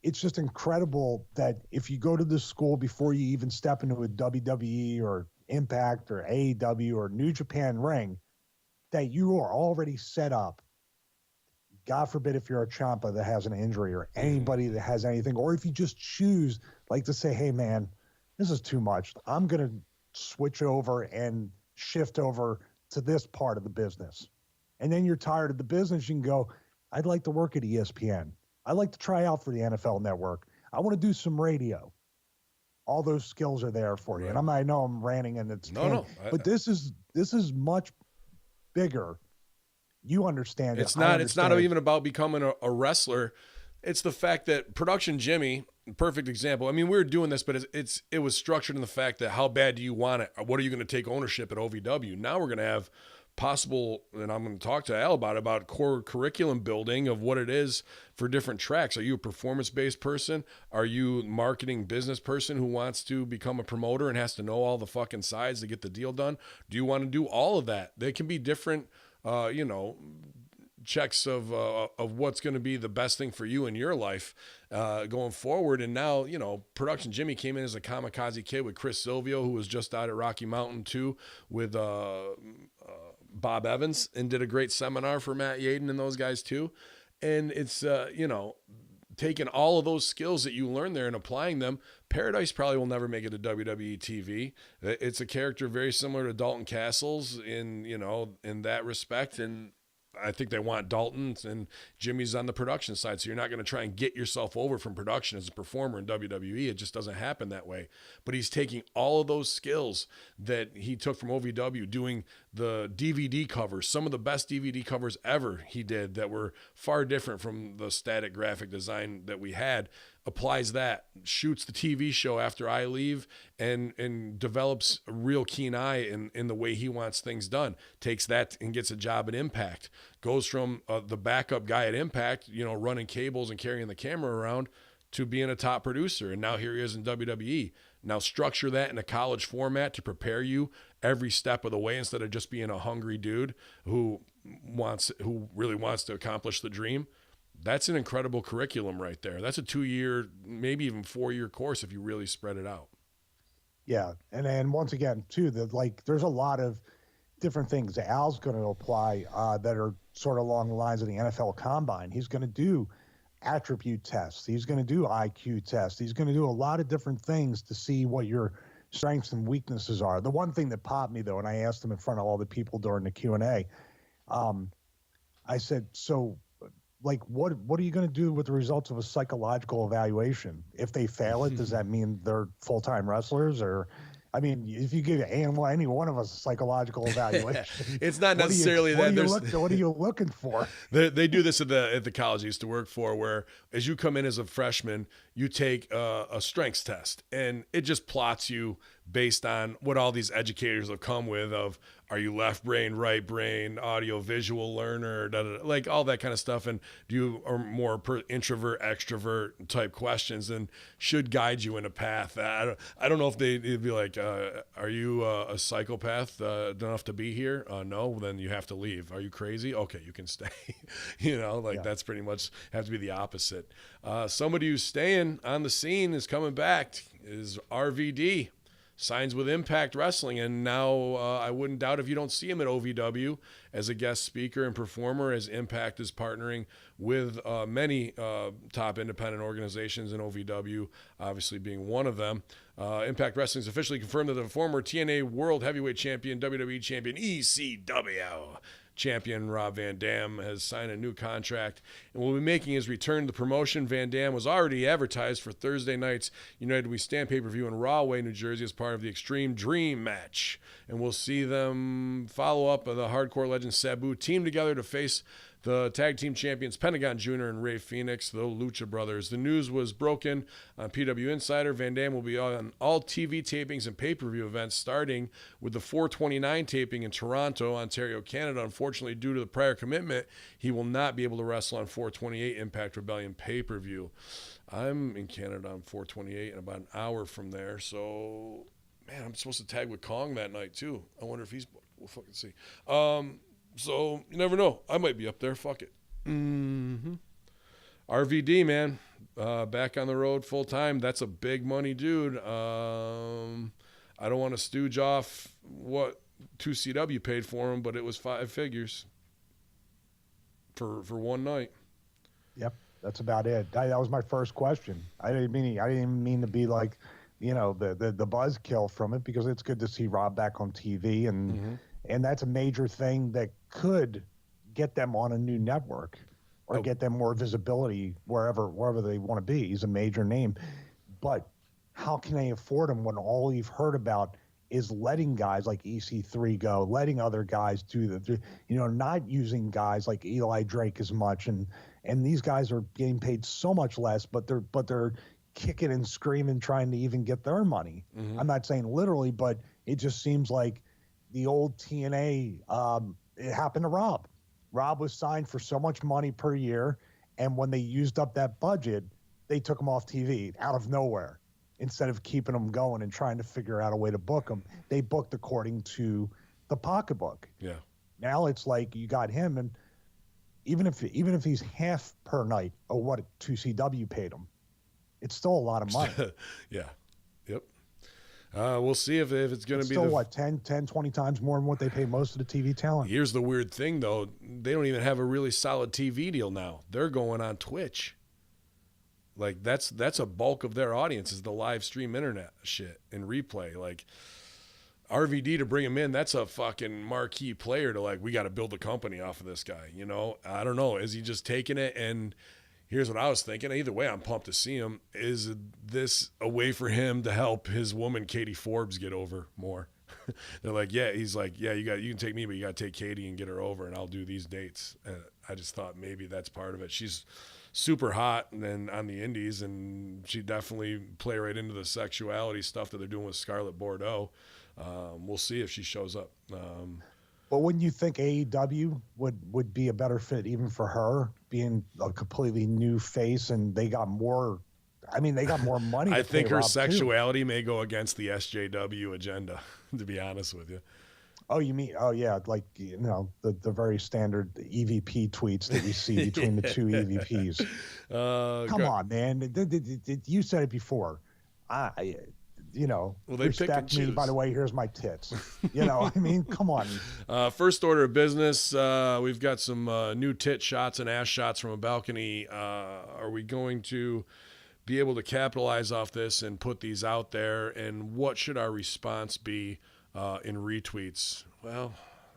it's just incredible that if you go to this school before you even step into a WWE or Impact or AEW or New Japan ring, that you are already set up. God forbid if you're a Ciampa that has an injury or anybody that has anything, or if you just choose to say, hey man, this is too much. I'm going to switch over and shift over to this part of the business. And then you're tired of the business. You can go, I'd like to work at ESPN. I'd like to try out for the NFL Network. I want to do some radio. All those skills are there for you. Right. And I know I'm ranting and it's but this is much bigger. You understand. It's not even about becoming a wrestler. It's the fact that Production Jimmy, perfect example. I mean, we were doing this, but it was structured in the fact that how bad do you want it? What are you going to take ownership at OVW? Now we're going to have possible, and I'm going to talk to Al about core curriculum building of what it is for different tracks. Are you a performance-based person? Are you a marketing business person who wants to become a promoter and has to know all the fucking sides to get the deal done? Do you want to do all of that? There can be different, checks of what's going to be the best thing for you in your life going forward. And now, Production Jimmy came in as a kamikaze kid with Chris Silvio, who was just out at Rocky Mountain too, with Bob Evans, and did a great seminar for Matt Yaden and those guys too. And it's, taking all of those skills that you learn there and applying them. Paradise probably will never make it to WWE TV. It's a character very similar to Dalton Castles in that respect. And I think they want Dalton, and Jimmy's on the production side. So you're not going to try and get yourself over from production as a performer in WWE. It just doesn't happen that way. But he's taking all of those skills that he took from OVW, doing the DVD covers, some of the best DVD covers ever he did that were far different from the static graphic design that we had, applies that, shoots the TV show after I leave, and develops a real keen eye in the way he wants things done, takes that and gets a job at Impact, goes from the backup guy at Impact, running cables and carrying the camera around, to being a top producer. And now here he is in WWE. Now structure that in a college format to prepare you every step of the way instead of just being a hungry dude who really wants to accomplish the dream. That's an incredible curriculum right there. That's a 2-year, maybe even 4-year course if you really spread it out. Yeah. And then once again, too, there's a lot of different things Al's going to apply that are sort of along the lines of the NFL Combine. He's going to do attribute tests. He's going to do IQ tests. He's going to do a lot of different things to see what your strengths and weaknesses are. The one thing that popped me, though, and I asked him in front of all the people during the Q&A, I said, so, like, what are you going to do with the results of a psychological evaluation? If they fail it, does that mean they're full-time wrestlers? Or, I mean, if you give any one of us a psychological evaluation, it's not necessarily that. What are you looking for? They do this at the college I used to work for, where as you come in as a freshman, you take a strengths test, and it just plots you based on what all these educators have come with of, are you left brain, right brain, audio visual learner, like all that kind of stuff. And do you are more introvert, extrovert type questions, and should guide you in a path. I don't know if they'd be like, are you a psychopath enough to be here? No, then you have to leave. Are you crazy? Okay, you can stay. That's pretty much have to be the opposite. Somebody who's staying on the scene is coming back is RVD. Signs with Impact Wrestling, and now I wouldn't doubt if you don't see him at OVW as a guest speaker and performer, as Impact is partnering with many top independent organizations, in OVW obviously being one of them. Impact Wrestling has officially confirmed that the former TNA World Heavyweight Champion, WWE Champion, ECW Champion Rob Van Dam has signed a new contract and will be making his return to the promotion. Van Dam was already advertised for Thursday night's United We Stand pay-per-view in Rahway, New Jersey, as part of the Extreme Dream match. And we'll see them follow up the Hardcore Legend Sabu team together to face the tag team champions Pentagon Jr. and Rey Fenix, the Lucha Brothers. The news was broken on PW Insider. Van Dam will be on all TV tapings and pay-per-view events, starting with the 429 taping in Toronto, Ontario, Canada. Unfortunately, due to the prior commitment, he will not be able to wrestle on 428 Impact Rebellion pay-per-view. I'm in Canada on 428 and about an hour from there, so, man, I'm supposed to tag with Kong that night, too. I wonder if he's... We'll fucking see. So you never know. I might be up there. Fuck it. RVD, man, back on the road full time. That's a big money dude. I don't want to stooge off what 2CW paid for him, but it was 5 figures for one night. Yep, that's about it. That was my first question. I didn't mean to be like, the buzzkill from it, because it's good to see Rob back on TV, and that's a major thing that could get them on a new network or get them more visibility wherever they want to be. He's a major name. But how can they afford him when all you've heard about is letting guys like EC3 go, letting other guys do not using guys like Eli Drake as much, and these guys are getting paid so much less, but they're kicking and screaming trying to even get their money. I'm not saying literally, but it just seems like the old TNA, it happened to Rob. Rob was signed for so much money per year, and when they used up that budget, they took him off TV out of nowhere. Instead of keeping him going and trying to figure out a way to book him, they booked according to the pocketbook. Yeah. Now it's like you got him, and even if he's half per night of what 2CW paid him, it's still a lot of money. Yeah. Yep. We'll see if it's going to be still 10, 20 times more than what they pay most of the TV talent. Here's the weird thing, though. They don't even have a really solid TV deal now. They're going on Twitch. Like, that's a bulk of their audience is the live stream internet shit and replay. Like, RVD, to bring him in, that's a fucking marquee player to, like, we got to build a company off of this guy, I don't know. Is he just taking it? And here's what I was thinking. Either way, I'm pumped to see him. Is this a way for him to help his woman, Katie Forbes, get over more? They're like, yeah. He's like, yeah, you can take me, but you got to take Katie and get her over, and I'll do these dates. And I just thought maybe that's part of it. She's super hot and then on the indies, and she definitely play right into the sexuality stuff that they're doing with Scarlett Bordeaux. We'll see if she shows up. But wouldn't you think AEW would be a better fit even for her, being a completely new face, and they got more, I mean, they got more money. I to think pay her Rob, sexuality may go against the SJW agenda, to be honest with you. Oh, you mean? Oh, yeah, like the very standard EVP tweets that you see between the two EVPs. Come on, man! You said it before. Well, they respect me. By the way, here's my tits. I mean, come on. First order of business. We've got some new tit shots and ass shots from a balcony. Are we going to be able to capitalize off this and put these out there? And what should our response be in retweets? Well,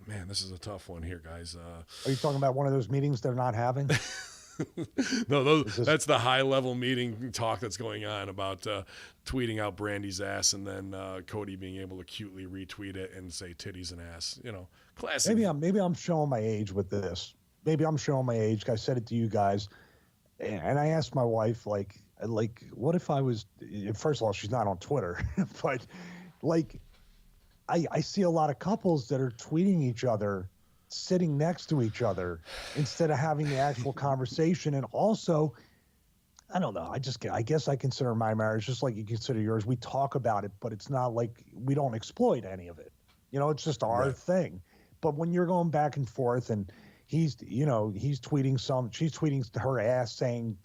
man, this is a tough one here, guys. Are you talking about one of those meetings they're not having? No, that's the high-level meeting talk that's going on about tweeting out Brandy's ass and then Cody being able to cutely retweet it and say titties and ass. Classic. Maybe I'm showing my age with this. Maybe I'm showing my age. I said it to you guys, and I asked my wife, like, what if I was? First of all, she's not on Twitter, but I see a lot of couples that are tweeting each other sitting next to each other instead of having the actual conversation. And also, I don't know, I guess I consider my marriage just like you consider yours. We talk about it, but it's not like we don't exploit any of it. It's just our thing. But when you're going back and forth and he's tweeting she's tweeting her ass saying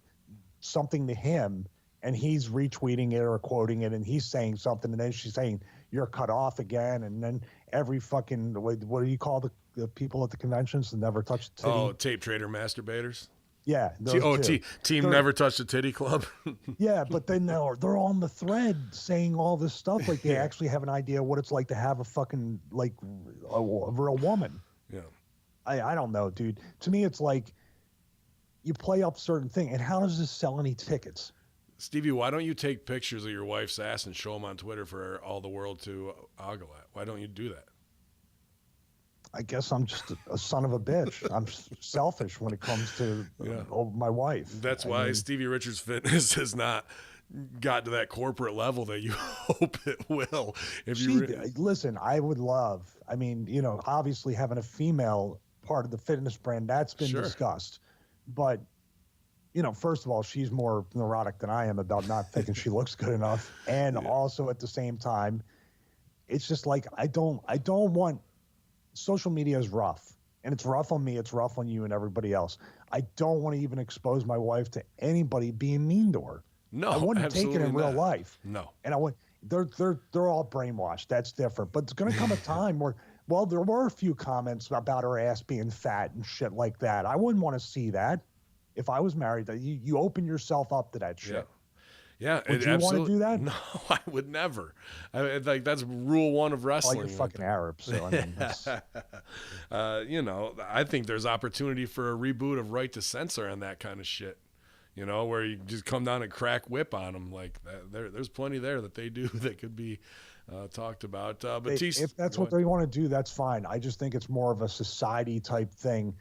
something to him and he's retweeting it or quoting it and he's saying something and then she's saying you're cut off again. And then every fucking, what do you call the people at the conventions that never touch the titty? Oh, tape trader masturbators. Yeah. Team Never Touched a Titty Club. Yeah, but then they're on the thread saying all this stuff like they actually have an idea what it's like to have a fucking, like, a real woman. Yeah. I don't know, dude. To me, it's like you play up certain thing. And how does this sell any tickets? Stevie, why don't you take pictures of your wife's ass and show them on Twitter for all the world to ogle at? Why don't you do that? I guess I'm just a son of a bitch. I'm selfish when it comes to my wife. That's why Stevie Richards Fitness has not got to that corporate level that you hope it will. Listen, I would love, obviously having a female part of the fitness brand, that's been discussed. But, first of all, she's more neurotic than I am about not thinking she looks good enough. And also at the same time, it's just like, I don't want, social media is rough, and it's rough on me. It's rough on you and everybody else. I don't want to even expose my wife to anybody being mean to her. No, I wouldn't take it in real life. No, and they're all brainwashed. That's different. But it's going to come a time where, there were a few comments about her ass being fat and shit like that. I wouldn't want to see that if I was married. You open yourself up to that shit. Yeah, would you want to do that? No, I would never. That's rule one of wrestling. Oh, you're fucking Arab, so I think there's opportunity for a reboot of Right to Censor on that kind of shit. Where you just come down and crack whip on them like that. There's plenty there that they do that could be talked about. But if that's what they want to do, that's fine. I just think it's more of a society type thing.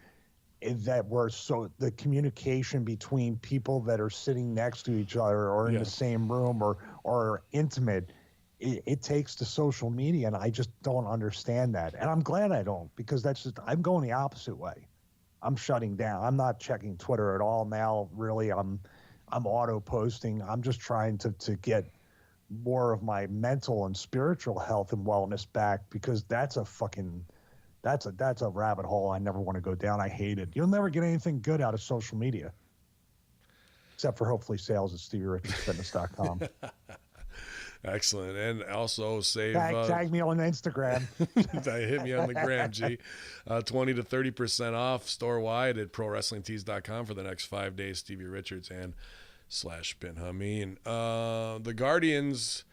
The communication between people that are sitting next to each other or in the same room or intimate, it takes to social media, and I just don't understand that. And I'm glad I don't, because I'm going the opposite way. I'm shutting down. I'm not checking Twitter at all now. Really, I'm auto posting. I'm just trying to get more of my mental and spiritual health and wellness back, because that's a rabbit hole I never want to go down. I hate it. You'll never get anything good out of social media, except for hopefully sales at StevieRichardsFitness.com. Excellent. And also tag me on Instagram. Hit me on the gram, G. 20 to 30% off store-wide at ProWrestlingTees.com for the next 5 days. Stevie Richards and /Bin Hameen. The Guardians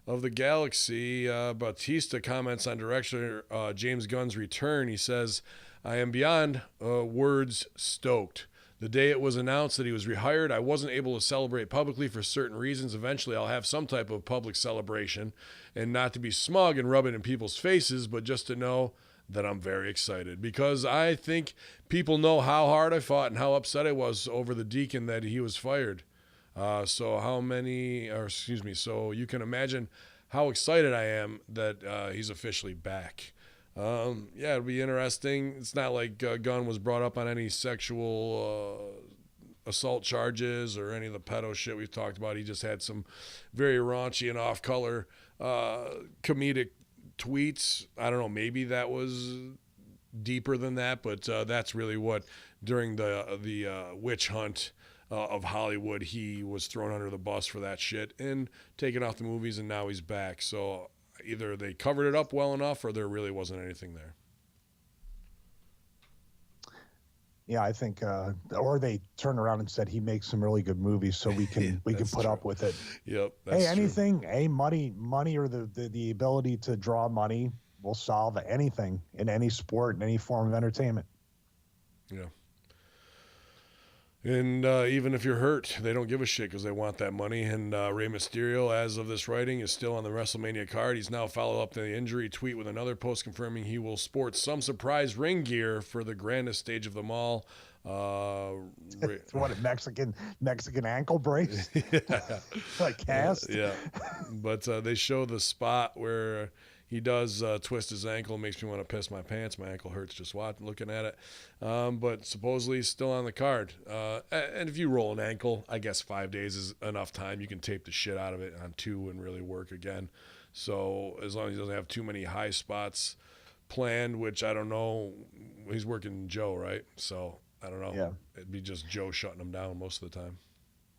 of the Galaxy, Bautista comments on director James Gunn's return. He says, I am beyond words stoked. The day it was announced that he was rehired, I wasn't able to celebrate publicly for certain reasons. Eventually, I'll have some type of public celebration, and not to be smug and rub it in people's faces, but just to know that I'm very excited, because I think people know how hard I fought and how upset I was over the Deacon that he was fired. So you can imagine how excited I am that he's officially back. It'll be interesting. It's not like Gunn was brought up on any sexual assault charges or any of the pedo shit we've talked about. He just had some very raunchy and off-color comedic tweets. I don't know, maybe that was deeper than that, but that's really what, during the witch hunt of Hollywood, he was thrown under the bus for that shit and taken off the movies, and now he's back. So either they covered it up well enough or there really wasn't anything there. Yeah, I think, or they turned around and said he makes some really good movies, so we can put up with it. Yep. That's anything, money, or the ability to draw money will solve anything in any sport, in any form of entertainment. Yeah. And even if you're hurt, they don't give a shit because they want that money. And Rey Mysterio, as of this writing, is still on the WrestleMania card. He's now followed up the injury tweet with another post confirming he will sport some surprise ring gear for the grandest stage of them all. What, a Mexican ankle brace? Like cast? Yeah. But they show the spot where he does twist his ankle. It makes me want to piss my pants. My ankle hurts just looking at it. But supposedly he's still on the card. And if you roll an ankle, I guess 5 days is enough time. You can tape the shit out of it on 2 and really work again. So as long as he doesn't have too many high spots planned, which I don't know. He's working Joe, right? So I don't know. Yeah. It'd be just Joe shutting him down most of the time.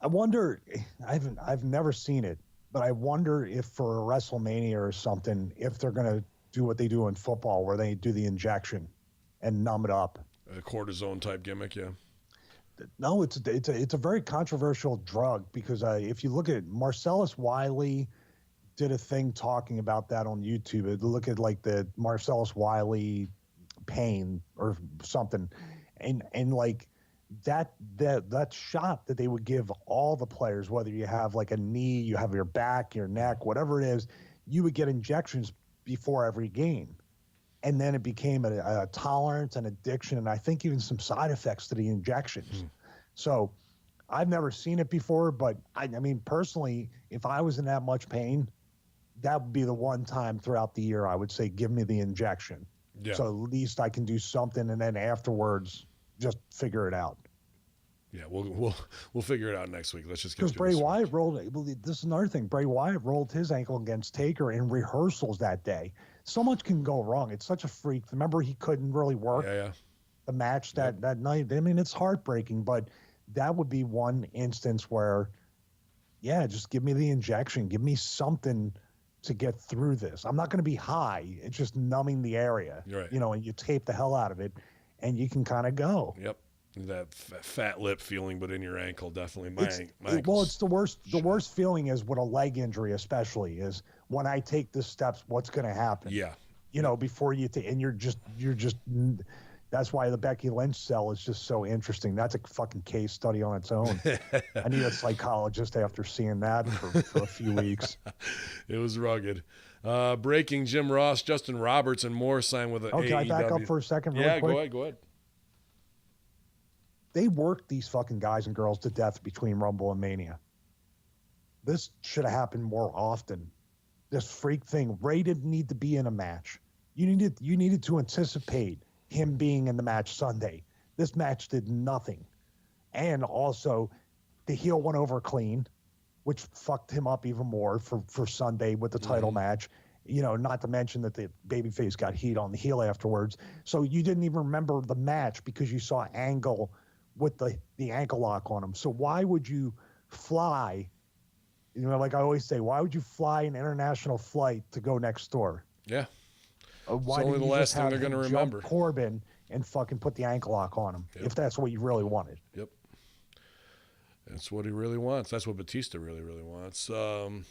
I wonder, I've never seen it, but I wonder if for a WrestleMania or something, if they're going to do what they do in football, where they do the injection and numb it up. A cortisone type gimmick, yeah. No, it's a very controversial drug because if you look at Marcellus Wiley did a thing talking about that on YouTube. Look at like the Marcellus Wiley pain or something, and like that shot that they would give all the players, whether you have like a knee, you have your back, your neck, whatever it is, you would get injections before every game. And then it became a tolerance and addiction, and I think even some side effects to the injections. So I've never seen it before, but I mean, personally, if I was in that much pain, that would be the one time throughout the year I would say, give me the injection. Yeah. So at least I can do something, and then afterwards, just figure it out. Yeah, we'll figure it out next week. Let's just get because Bray Wyatt rolled. This is another thing. Bray Wyatt rolled his ankle against Taker in rehearsals that day. So much can go wrong. It's such a freak. Remember, he couldn't really work the match that night. I mean, it's heartbreaking, but that would be one instance where, yeah, just give me the injection. Give me something to get through this. I'm not going to be high. It's just numbing the area, right. And you tape the hell out of it, and you can kind of go. Yep. That fat lip feeling, but in your ankle, definitely. Well, it's the worst. The worst feeling is with a leg injury, especially, is when I take the steps. What's going to happen? Yeah. Before you and you're just. That's why the Becky Lynch cell is just so interesting. That's a fucking case study on its own. I need a psychologist after seeing that for a few weeks. It was rugged. Breaking: Jim Ross, Justin Roberts, and more signed with an AEW. Can I back up for a second? Yeah, quick? Go ahead. They worked these fucking guys and girls to death between Rumble and Mania. This should have happened more often. This freak thing. Ray didn't need to be in a match. You needed to anticipate him being in the match Sunday. This match did nothing. And also, the heel went over clean, which fucked him up even more for Sunday with the title match. Not to mention that the babyface got heat on the heel afterwards. So you didn't even remember the match because you saw Angle with the ankle lock on him. So why would you fly? Like I always say, why would you fly an international flight to go next door? Yeah. Why it's only the last thing they're going to remember. Corbin and fucking put the ankle lock on him, if that's what you really wanted. Yep. That's what he really wants. That's what Batista really, really wants. Look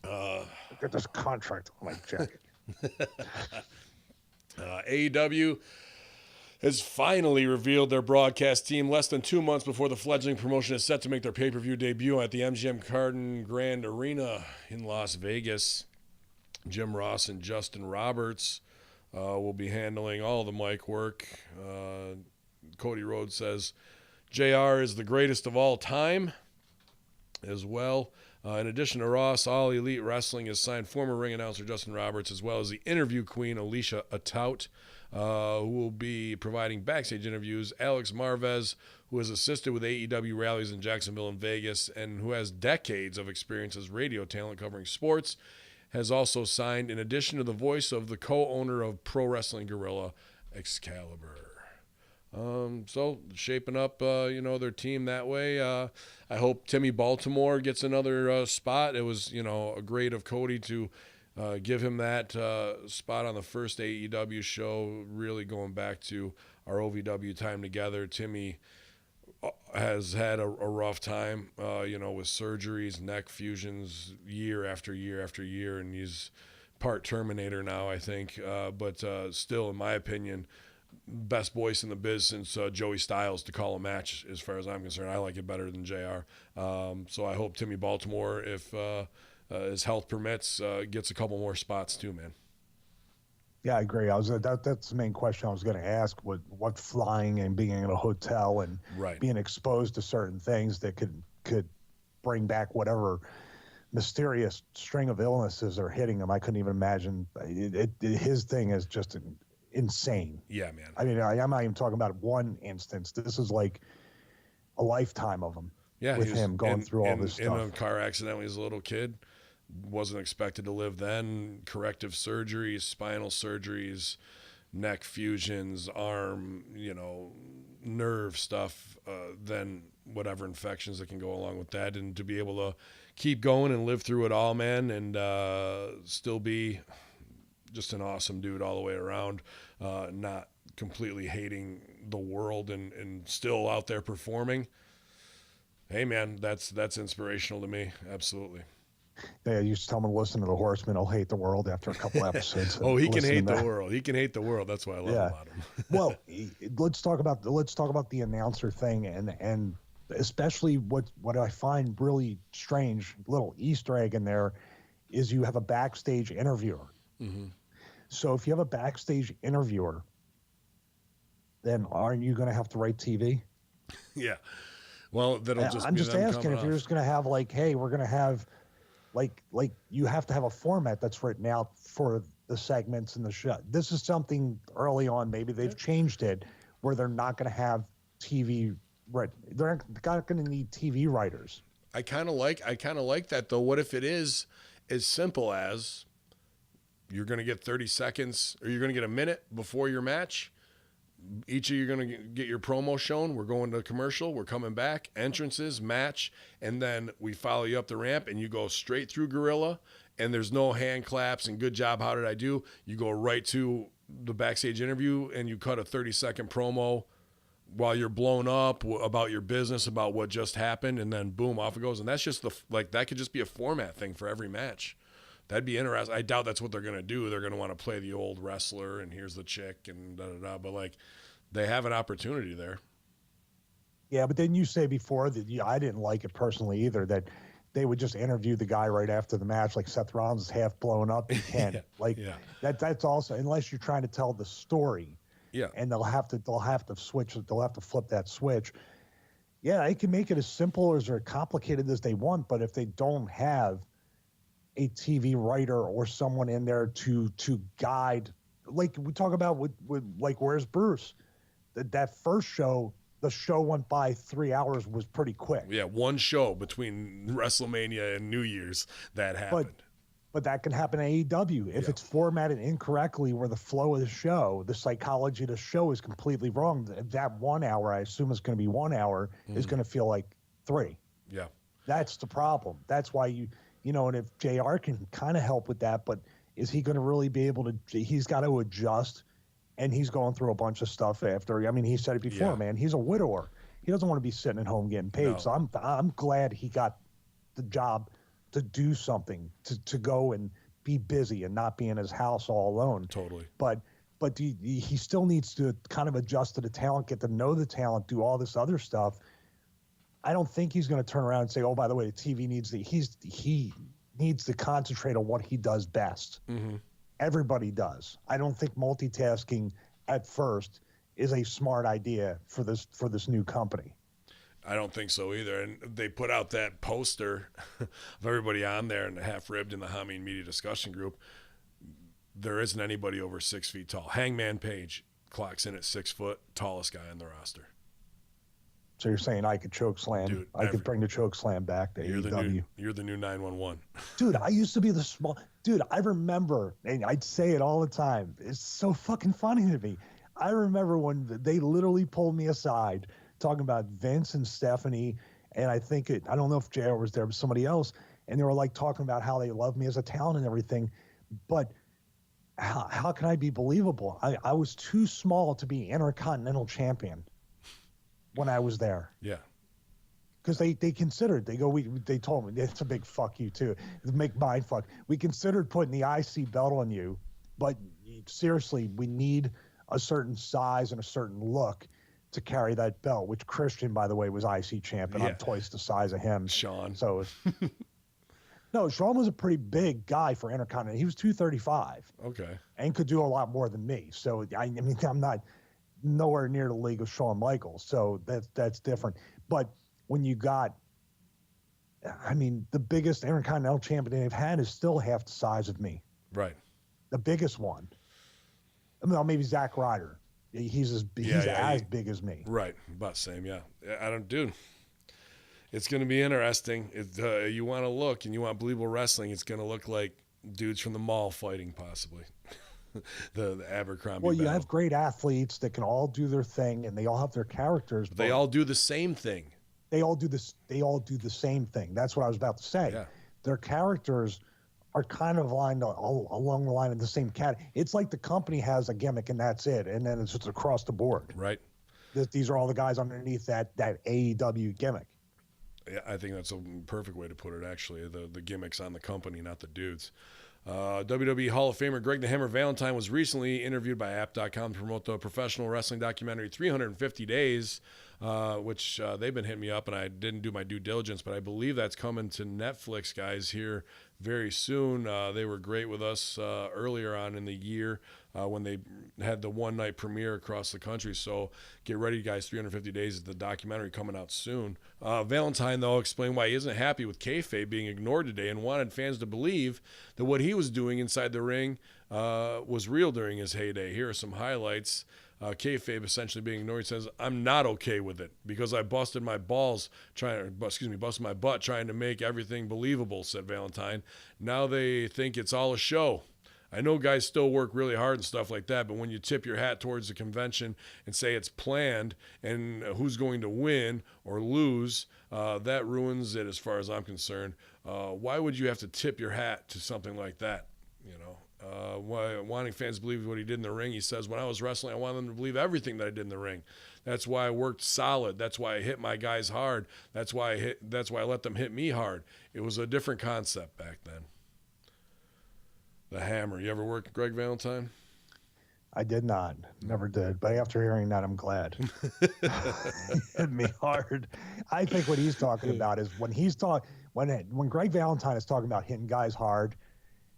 at this contract on my jacket. AEW has finally revealed their broadcast team less than 2 months before the fledgling promotion is set to make their pay-per-view debut at the MGM Garden Grand Arena in Las Vegas. Jim Ross and Justin Roberts will be handling all the mic work. Cody Rhodes says JR is the greatest of all time as well. In addition to Ross, All Elite Wrestling has signed former ring announcer Justin Roberts as well as the interview queen Alicia Atout. who will be providing backstage interviews. Alex Marvez, who has assisted with AEW rallies in Jacksonville and Vegas and who has decades of experience as radio talent covering sports, has also signed, in addition to the voice of the co-owner of Pro Wrestling Guerrilla, Excalibur. So shaping up, their team that way. I hope Timmy Baltimore gets another spot. It was, great of Cody to give him that spot on the first AEW show, really going back to our OVW time together. Timmy has had a rough time, with surgeries, neck fusions, year after year after year, and he's part Terminator now, I think. But still, in my opinion, best voice in the biz since Joey Styles to call a match, as far as I'm concerned. I like it better than JR. So I hope Timmy Baltimore, if his health permits, gets a couple more spots too, man. Yeah, I agree. That's the main question I was going to ask. What flying and being in a hotel and being exposed to certain things that could bring back whatever mysterious string of illnesses are hitting him. I couldn't even imagine. His thing is just insane. Yeah, man. I mean, I'm not even talking about one instance. This is like a lifetime of him. Yeah, with him going through all this stuff. In a car accident when he was a little kid. Wasn't expected to live then. Corrective surgeries, spinal surgeries, neck fusions, arm, nerve stuff, then whatever infections that can go along with that. And to be able to keep going and live through it all, man, and still be just an awesome dude all the way around, not completely hating the world and still out there performing. Hey, man, that's inspirational to me. Absolutely. Yeah, I used to tell him to listen to the Horsemen. He'll hate the world after a couple episodes. Oh, he can hate the world. He can hate the world. That's what I love about him. Well, let's talk about the announcer thing, and especially what I find really strange, little Easter egg in there, is you have a backstage interviewer. Mm-hmm. So if you have a backstage interviewer, then aren't you going to have to write TV? Yeah. Well, that'll just. I'm just asking if you're just going to have hey, we're going to have. Like you have to have a format that's written out for the segments and the show. This is something early on. Maybe they've changed it where they're not going to have TV. They're not going to need TV writers. I kind of like that though. What if it is as simple as you're going to get 30 seconds or you're going to get a minute before your match? Each of you are going to get your promo shown. We're going to commercial. We're coming back. Entrances, match, and then we follow you up the ramp, and you go straight through Gorilla, and there's no hand claps and good job, how did I do? You go right to the backstage interview, and you cut a 30-second promo while you're blown up about your business, about what just happened, and then boom, off it goes. And that's just that could just be a format thing for every match. That'd be interesting. I doubt that's what they're going to do. They're going to want to play the old wrestler and here's the chick and da-da-da. But, they have an opportunity there. Yeah, but didn't you say before that I didn't like it personally either, that they would just interview the guy right after the match, like Seth Rollins is half blown up. You can't. That's also, unless you're trying to tell the story. Yeah. And they'll have to switch it. They'll have to flip that switch. Yeah, they can make it as simple or as complicated as they want, but if they don't have a TV writer or someone in there to guide, like we talk about with where's Bruce? That first show, the show went by 3 hours, was pretty quick. Yeah, one show between WrestleMania and New Year's that happened. But that can happen in AEW. If it's formatted incorrectly where the flow of the show, the psychology of the show is completely wrong, that 1 hour, I assume it's going to be 1 hour, is going to feel like 3. Yeah. That's the problem. That's why and if JR can kind of help with that, but is he going to really be able to? He's got to adjust, and he's going through a bunch of stuff after. I mean, he said it before, man. He's a widower. He doesn't want to be sitting at home getting paid. No. So I'm glad he got the job to do something, to go and be busy and not be in his house all alone. Totally. But he still needs to kind of adjust to the talent, get to know the talent, do all this other stuff. I don't think he's going to turn around and say, oh, by the way, the TV needs he needs to concentrate on what he does best. Mm-hmm. Everybody does. I don't think multitasking at first is a smart idea for this new company. I don't think so either. And they put out that poster of everybody on there and half ribbed in the Hameen Media discussion group. there isn't anybody over 6 feet tall. Hangman Page clocks in at 6 foot, tallest guy on the roster. So you're saying I could choke slam? Dude, I could bring the choke slam back to AEW. You're the new 911. Dude, I used to be the small. Dude, I remember, and I'd say it all the time. It's so fucking funny to me. I remember when they literally pulled me aside talking about Vince and Stephanie, and I don't know if JR was there, but somebody else, and they were like talking about how they love me as a talent and everything. But how can I be believable? I was too small to be Intercontinental Champion when I was there. Yeah. Because they considered, they told me, it's a big fuck you too. Make mind fuck. We considered putting the IC belt on you, but seriously, we need a certain size and a certain look to carry that belt, which Christian, by the way, was IC champion. Yeah. I'm twice the size of him. Sean. So, no, Sean was a pretty big guy for Intercontinental. He was 235. Okay. And could do a lot more than me. So, I mean, I'm not nowhere near the league of Shawn Michaels. So that's different. But when you got, I mean, the biggest Intercontinental champion they've had is still half the size of me. Right. The biggest one. Well, maybe Zack Ryder. He's as big as me. Right. About the same, yeah. Dude, it's going to be interesting. You want to look and you want believable wrestling, it's going to look like dudes from the mall fighting, possibly. the Abercrombie Well, you battle. have great athletes that can all do their thing, and they all have their characters. They all do the same thing. They all do this. They all do the same thing. That's what I was about to say. Yeah. Their characters are kind of aligned along the line of the same cat. It's like the company has a gimmick and that's it, and then it's just across the board. Right. These are all the guys underneath that AEW gimmick. Yeah, I think that's a perfect way to put it. Actually, the gimmicks on the company, not the dudes. WWE Hall of Famer Greg the Hammer Valentine was recently interviewed by App.com to promote the professional wrestling documentary 350 Days, which they've been hitting me up, and I didn't do my due diligence, but I believe that's coming to Netflix, guys, here very soon. They were great with us earlier on in the year when they had the one-night premiere across the country. So get ready, guys. 350 Days is the documentary coming out soon. Valentine, though, explained why he isn't happy with kayfabe being ignored today and wanted fans to believe that what he was doing inside the ring was real during his heyday. Here are some highlights. Kayfabe essentially being ignored. He says, "I'm not okay with it because I busted my butt trying to make everything believable," said Valentine. "Now they think it's all a show. I know guys still work really hard and stuff like that, but when you tip your hat towards the convention and say it's planned and who's going to win or lose, that ruins it as far as I'm concerned. Why would you have to tip your hat to something like that? You know, wanting fans to believe what he did in the ring. He says, when I was wrestling, I wanted them to believe everything that I did in the ring. That's why I worked solid. That's why I hit my guys hard. That's why I let them hit me hard. It was a different concept back then." The Hammer. You ever work with Greg Valentine? I did not. Never did. But after hearing that, I'm glad. Hit me hard. I think what he's talking about is when Greg Valentine is talking about hitting guys hard,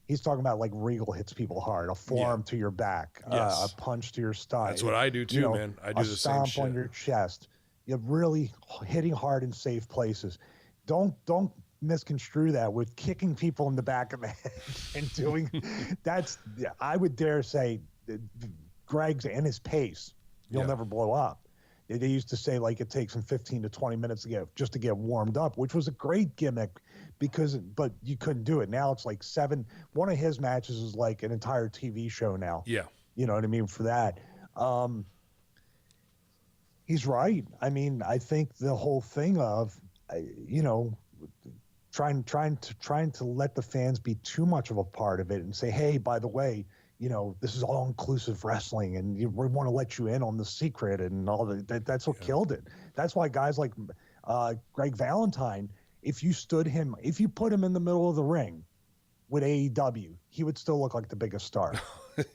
he's talking about like Regal hits people hard, a forearm to your back, a punch to your stomach. That's what I do too, man. I do the same shit. A stomp on your chest. You're really hitting hard in safe places. Don't misconstrue that with kicking people in the back of the head and doing that's. I would dare say, Greg's and his pace, you'll never blow up. They used to say like it takes him 15 to 20 minutes to get warmed up, which was a great gimmick but you couldn't do it. Now it's like 7. One of his matches is like an entire TV show now. Yeah. You know what I mean? For that. He's right. I mean, I think the whole thing of, trying to let the fans be too much of a part of it and say, hey, by the way, this is all inclusive wrestling and we want to let you in on the secret and all that. That's what killed it. That's why guys like Greg Valentine, if you put him in the middle of the ring with AEW, he would still look like the biggest star.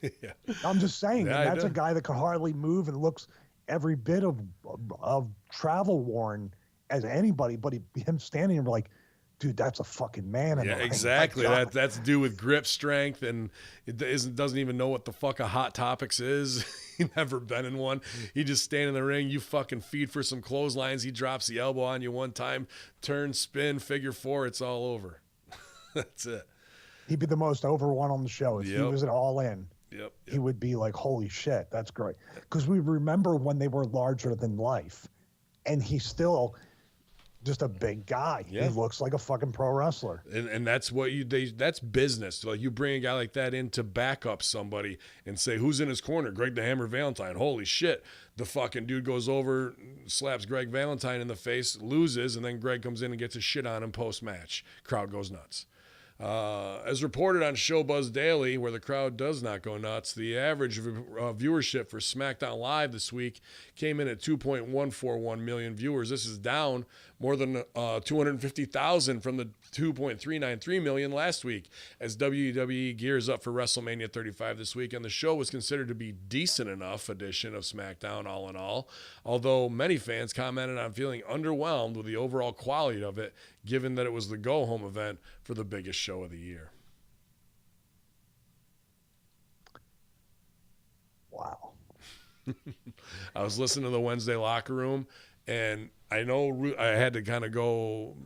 Yeah. I'm just saying, that's a guy that can hardly move and looks every bit of travel worn as anybody, but him standing there like, dude, that's a fucking man. Yeah, exactly. That's to do with grip strength, and doesn't even know what the fuck a Hot Topics is. He never been in one. He just stand in the ring. You fucking feed for some clotheslines. He drops the elbow on you one time, turn, spin, figure 4. It's all over. That's it. He'd be the most over one on the show. If he was at All In, yep. He would be like, holy shit, that's great. Because we remember when they were larger than life. And he's still just a big guy. Yeah. He looks like a fucking pro wrestler. And that's what that's business. Like, you bring a guy like that in to back up somebody and say, who's in his corner? Greg the Hammer Valentine. Holy shit. The fucking dude goes over, slaps Greg Valentine in the face, loses, and then Greg comes in and gets his shit on him post-match. Crowd goes nuts. As reported on Showbuzz Daily, where the crowd does not go nuts, the average viewership for SmackDown Live this week came in at 2.141 million viewers. This is down more than 250,000 from the 2.393 million last week, as WWE gears up for WrestleMania 35 this week. And the show was considered to be decent enough edition of SmackDown all in all, although many fans commented on feeling underwhelmed with the overall quality of it, given that it was the go-home event for the biggest show of the year. Wow. I was listening to the Wednesday Locker Room, and I know I had to kind of go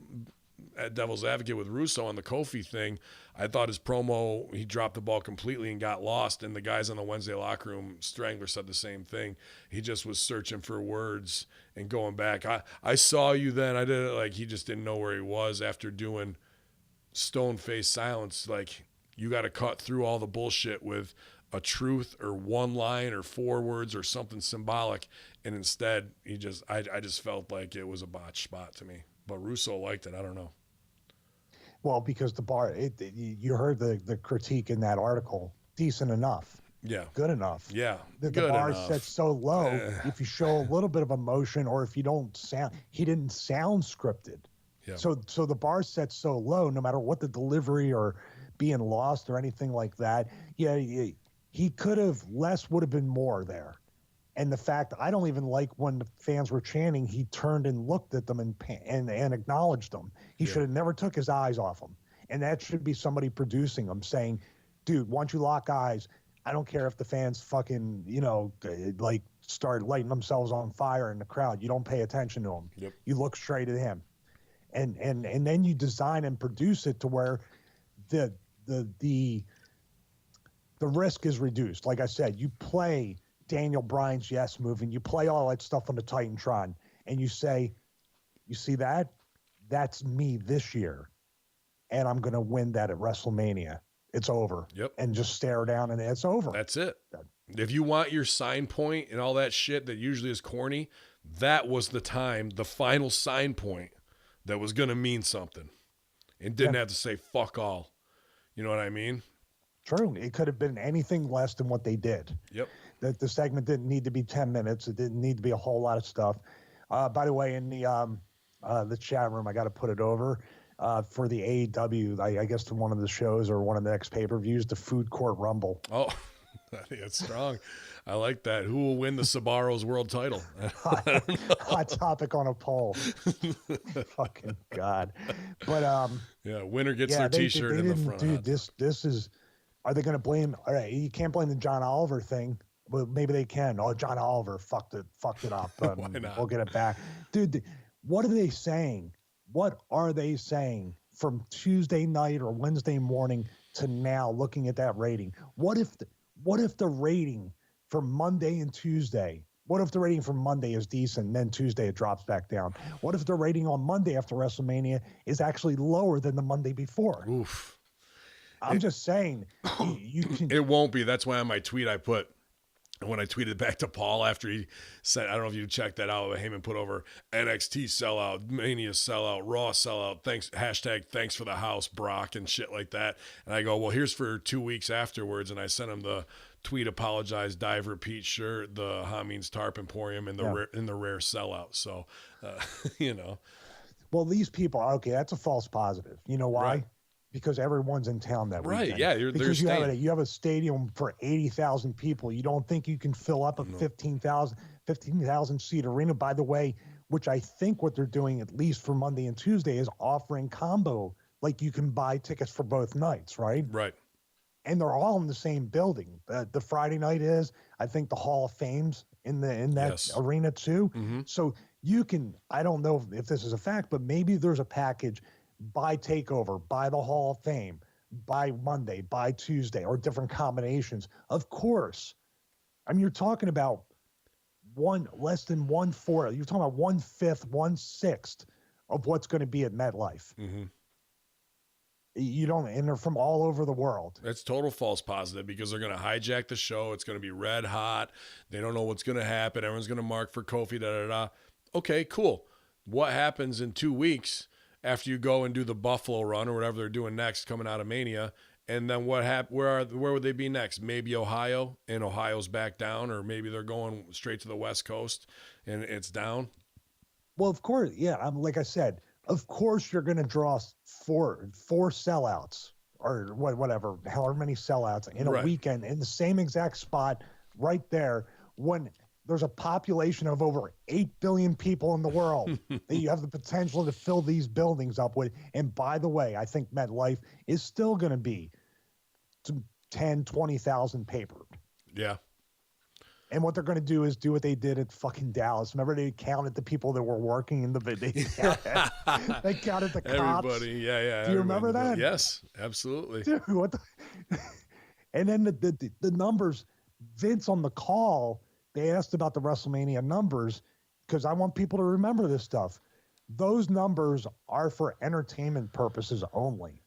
at devil's advocate with Russo on the Kofi thing. I thought his promo, he dropped the ball completely and got lost, and the guys on the Wednesday Locker Room, Strangler, said the same thing. He just was searching for words and going back. I saw you then. I did it like he just didn't know where he was after doing stone-faced silence. Like, you got to cut through all the bullshit with a truth or one line or 4 words or something symbolic, and instead I just felt like it was a botched spot to me. But Russo liked it. I don't know. Well, because the bar, you heard the critique in that article. Decent enough. Yeah. Good enough. Yeah. The bar set so low. If you show a little bit of emotion, or if you don't sound, he didn't sound scripted. Yeah. So the bar set so low, no matter what the delivery or being lost or anything like that. Yeah. He could have, less would have been more there. And the fact, I don't even like when the fans were chanting, he turned and looked at them and acknowledged them. He should have never took his eyes off them. And that should be somebody producing them saying, dude, once you lock eyes, I don't care if the fans fucking, like start lighting themselves on fire in the crowd. You don't pay attention to them. Yep. You look straight at him. And then you design and produce it to where the risk is reduced. Like I said, you play Daniel Bryan's Yes move, and you play all that stuff on the Titantron, and you say, you see that? That's me this year, and I'm going to win that at WrestleMania. It's over. Yep. And just stare down, and it's over. That's it. If you want your sign point and all that shit that usually is corny, that was the time, the final sign point that was going to mean something, and didn't have to say fuck all. You know what I mean? True. It could have been anything less than what they did. Yep. That the segment didn't need to be 10 minutes. It didn't need to be a whole lot of stuff. By the way, in the chat room, I got to put it over for the AEW. I guess one of the shows or one of the next pay-per-views, the Food Court Rumble. Oh, I think it's strong. I like that. Who will win the Sabaros world title? Hot topic on a poll. Fucking God. But yeah, winner gets their T-shirt in the front. Dude, this is. Are they going to blame? All right, you can't blame the John Oliver thing, but maybe they can. Oh, John Oliver fucked it up. Why not? We'll get it back, dude. What are they saying? What are they saying from Tuesday night or Wednesday morning to now? Looking at that rating, what if the rating for Monday and Tuesday? What if the rating for Monday is decent, and then Tuesday it drops back down? What if the rating on Monday after WrestleMania is actually lower than the Monday before? Oof. I'm just saying, you can. It won't be. That's why on my tweet I put, when I tweeted back to Paul after he said, I don't know if you checked that out, but Heyman put over NXT sellout, Mania sellout, Raw sellout, thanks for the house, Brock, and shit like that. And I go, well, here's for 2 weeks afterwards. And I sent him the tweet, apologize, dive, repeat shirt, the Hameen's Tarp Emporium, and the rare sellout. So, Well, these people, okay, that's a false positive. You know why? Right. Because everyone's in town that weekend. Right, yeah. Because you have a stadium for 80,000 people. You don't think you can fill up a 15,000 seat arena, by the way, which I think what they're doing, at least for Monday and Tuesday, is offering combo. Like you can buy tickets for both nights, right? Right. And they're all in the same building. The Friday night is, I think, the Hall of Fame's in that arena too. Mm-hmm. So you can, I don't know if this is a fact, but maybe there's a package. Buy TakeOver, buy the Hall of Fame, by Monday, by Tuesday, or different combinations. Of course. I mean, you're talking about less than 1/4. You're talking about 1/5, 1/6 of what's going to be at MetLife. Mm-hmm. You don't, and they're from all over the world. That's total false positive because they're going to hijack the show. It's going to be red hot. They don't know what's going to happen. Everyone's going to mark for Kofi. Okay, cool. What happens in 2 weeks after you go and do the Buffalo run or whatever they're doing next, coming out of Mania? And then where would they be next? Maybe Ohio, and Ohio's back down, or maybe they're going straight to the West Coast and it's down. Well, of course, yeah. Like I said, of course you're going to draw four sellouts or whatever, however many sellouts in a weekend in the same exact spot right there when there's a population of over 8 billion people in the world that you have the potential to fill these buildings up with. And by the way, I think MetLife is still going to be 10, 20,000 papered. Yeah. And what they're going to do is do what they did at fucking Dallas. Remember, they counted the people that were working in the they counted the cops. Everybody, yeah. Do you remember that? Yes, absolutely. Dude, what the and then the numbers, Vince on the call, they asked about the WrestleMania numbers because I want people to remember this stuff. Those numbers are for entertainment purposes only.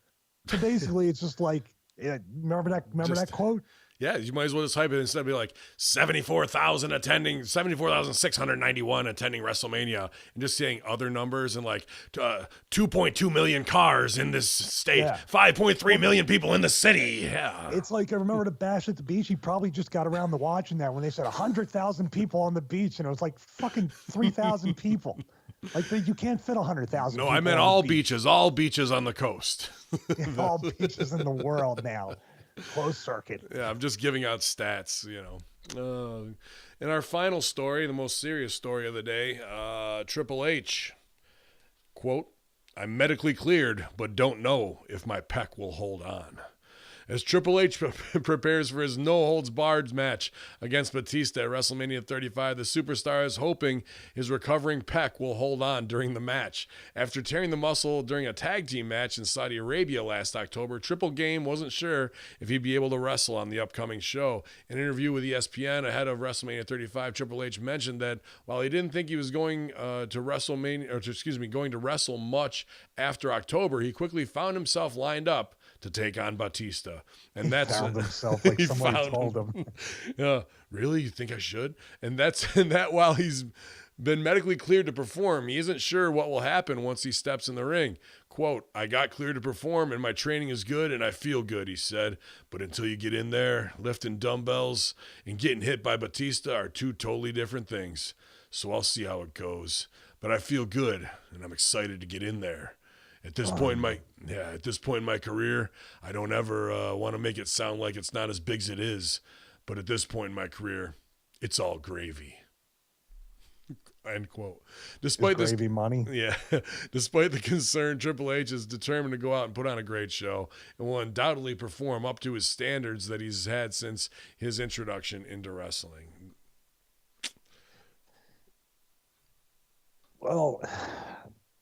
So basically, it's just like, remember that quote? Yeah, you might as well just hype it instead of be like 74,000 attending, 74,691 attending WrestleMania, and just saying other numbers and like 2.2 million cars in this state, 5.3 million people in the city. Yeah. It's like, I remember the Bash at the Beach. He probably just got around to watching that when they said 100,000 people on the beach, and it was like fucking 3,000 people. Like, you can't fit 100,000. No, I meant all beaches on the coast. All beaches in the world now. Closed circuit. Yeah, I'm just giving out stats, In our final story, the most serious story of the day, Triple H, quote, "I'm medically cleared, but don't know if my pec will hold on." As Triple H prepares for his no-holds-barred match against Batista at WrestleMania 35, the superstar is hoping his recovering pec will hold on during the match. After tearing the muscle during a tag team match in Saudi Arabia last October, Triple Game wasn't sure if he'd be able to wrestle on the upcoming show. In an interview with ESPN ahead of WrestleMania 35, Triple H mentioned that while he didn't think he was going to wrestle much after October, he quickly found himself lined up to take on Batista. And that's found himself like somebody told him. Yeah, really? You think I should? And that while he's been medically cleared to perform, he isn't sure what will happen once he steps in the ring. Quote, "I got cleared to perform and my training is good and I feel good," he said. "But until you get in there, lifting dumbbells and getting hit by Batista are two totally different things. So I'll see how it goes. But I feel good and I'm excited to get in there. At this point in my career, I don't ever want to make it sound like it's not as big as it is. But at this point in my career, it's all gravy." End quote. Despite this gravy money. Yeah. Despite the concern, Triple H is determined to go out and put on a great show and will undoubtedly perform up to his standards that he's had since his introduction into wrestling. Well,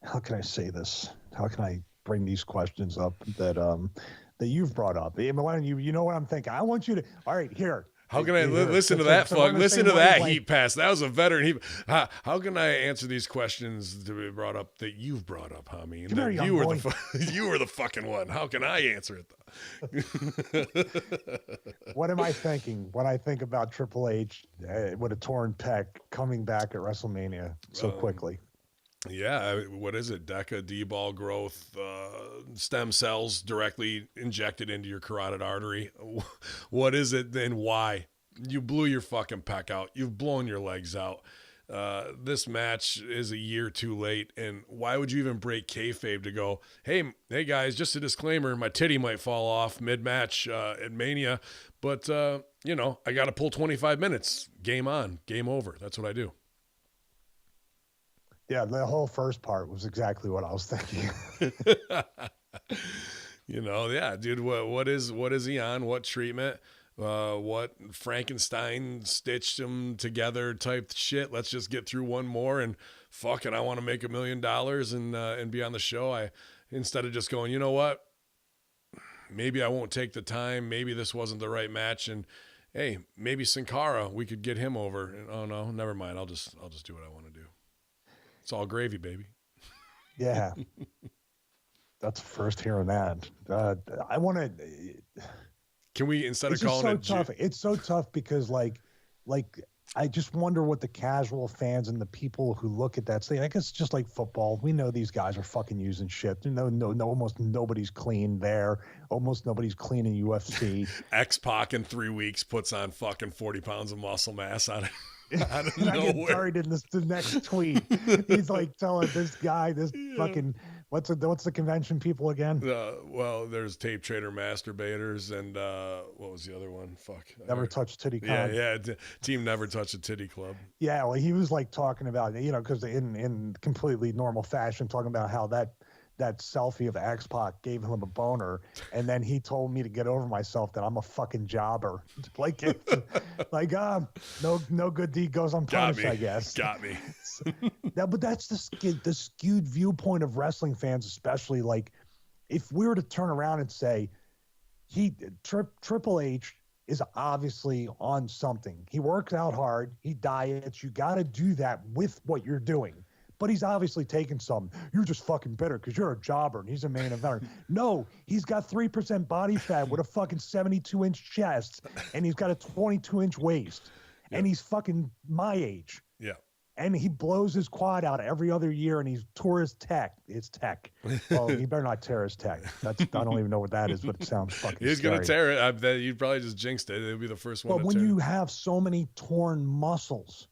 how can I say this? How can I bring these questions up that you've brought up? You know what I'm thinking? I want you to. All right, here. How can I listen to that? Listen to that heat pass. That was a veteran heat. How can I answer these questions to be brought up that you've brought up, Hami? You were the fucking one. How can I answer it? What am I thinking when I think about Triple H with a torn pec coming back at WrestleMania so quickly? Yeah, what is it? DECA, D-ball growth, stem cells directly injected into your carotid artery. What is it and why? You blew your fucking pec out. You've blown your legs out. This match is a year too late. And why would you even break kayfabe to go, hey guys, just a disclaimer, my titty might fall off mid-match at Mania, but, I got to pull 25 minutes. Game on. Game over. That's what I do. Yeah, the whole first part was exactly what I was thinking. Yeah, dude, what is he on? What treatment? What Frankenstein stitched him together type shit? Let's just get through one more and fuck it. I want to make $1 million and be on the show. Instead of just going, you know what? maybe I won't take the time. Maybe this wasn't the right match. And hey, maybe Sin Cara, we could get him over. And, oh no, never mind. I'll just do what I want to do. It's all gravy, baby. Yeah. That's first hearing that. I want to. Can we, instead of calling it tough? It's so tough because like I just wonder what the casual fans and the people who look at that say. I guess it's just like football. We know these guys are fucking using shit. No, almost nobody's clean there. Almost nobody's clean in UFC. X-Pac in 3 weeks puts on fucking 40 pounds of muscle mass out of and I get buried in the next tweet. He's like telling this guy, fucking, what's the convention people again? Well, there's Tape Trader Masturbators and what was the other one? Fuck. Never Touch Titty Club. Con. Yeah, Team Never Touch a Titty Club. Yeah, well, he was like talking about, because in completely normal fashion, talking about how that selfie of X-Pac gave him a boner, and then he told me to get over myself, that I'm a fucking jobber. Like, no good deed goes unpunished, I guess. Got me. But that's the skewed viewpoint of wrestling fans, especially. Like, if we were to turn around and say, Triple H is obviously on something. He works out hard. He diets. You got to do that with what you're doing. But he's obviously taken some. You're just fucking bitter because you're a jobber and he's a main eventer. No, he's got 3% body fat with a fucking 72-inch chest, and he's got a 22-inch waist, and he's fucking my age. Yeah. And he blows his quad out every other year, and he's tore his tech. It's tech. Well, he better not tear his tech. I don't even know what that is, but it sounds fucking He's scary. Going to tear it. I bet you probably just jinxed it. It'll be the first one But when you have so many torn muscles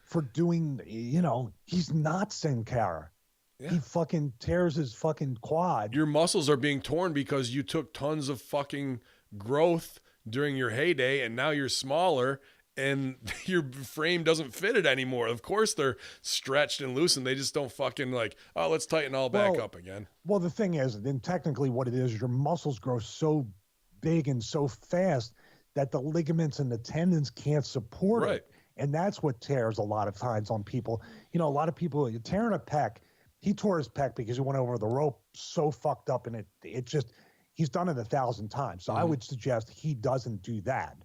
for doing, he's not Sin Cara. Yeah. He fucking tears his fucking quad. Your muscles are being torn because you took tons of fucking growth during your heyday, and now you're smaller and your frame doesn't fit it anymore. Of course they're stretched and loosened. They just don't fucking like, oh, let's tighten all back up again. Well, the thing is, then technically what it is, your muscles grow so big and so fast that the ligaments and the tendons can't support it. And that's what tears a lot of times on people. A lot of people tearing a pec. He tore his pec because he went over the rope so fucked up, and it just, he's done it 1,000 times. So I would suggest he doesn't do that.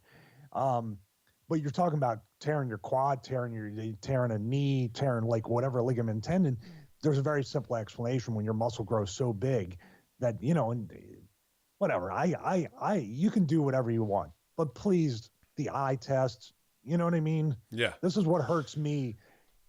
But you're talking about tearing your quad, tearing a knee, tearing like whatever ligament tendon. There's a very simple explanation. When your muscle grows so big that, and whatever, you can do whatever you want, but please, the eye test, you know what I mean? Yeah. This is what hurts me.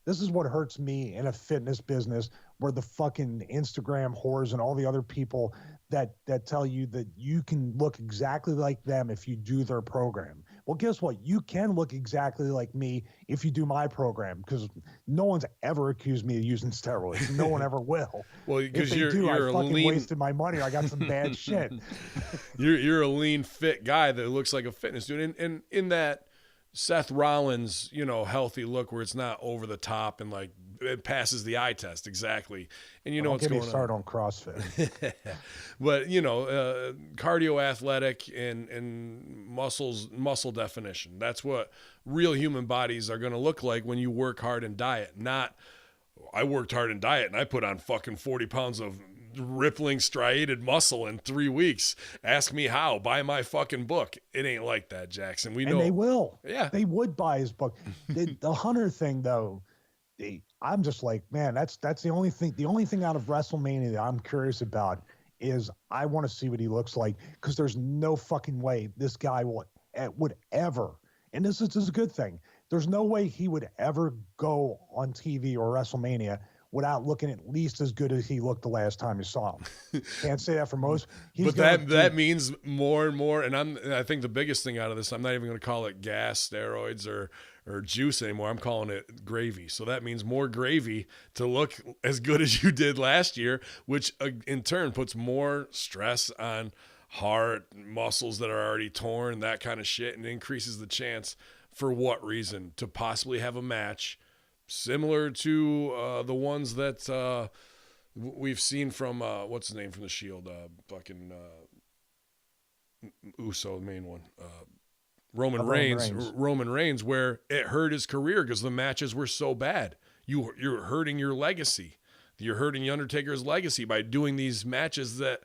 This is what hurts me in a fitness business, where the fucking Instagram whores and all the other people that tell you that you can look exactly like them if you do their program. Well, guess what? You can look exactly like me if you do my program, because no one's ever accused me of using steroids. No one ever will. Well, because you're I fucking lean... wasted my money. Or I got some bad shit. You're a lean, fit guy that looks like a fitness dude. And in that Seth Rollins, healthy look where it's not over the top and like it passes the eye test exactly. And what's going on. Start on CrossFit. But cardio athletic and muscle definition. That's what real human bodies are going to look like when you work hard and diet. Not, I worked hard and diet and I put on fucking 40 pounds of rippling striated muscle in 3 weeks. Ask me how. Buy my fucking book. It ain't like that, Jackson. We know. And they will. Yeah. They would buy his book. The Hunter thing, though, I'm just like, man, that's the only thing. The only thing out of WrestleMania that I'm curious about is I want to see what he looks like, because there's no fucking way this guy would ever, and this is a good thing, there's no way he would ever go on TV or WrestleMania without looking at least as good as he looked the last time you saw him. Can't say that for most. But that means more and more. And I think the biggest thing out of this, I'm not even going to call it gas, steroids, or juice anymore. I'm calling it gravy. So that means more gravy to look as good as you did last year, which in turn puts more stress on heart, muscles that are already torn, that kind of shit, and increases the chance, for what reason, to possibly have a match similar to the ones that we've seen from what's his name from the Shield, Uso, the main one, Roman Reigns, where it hurt his career because the matches were so bad. You're hurting your legacy. You're hurting the Undertaker's legacy by doing these matches that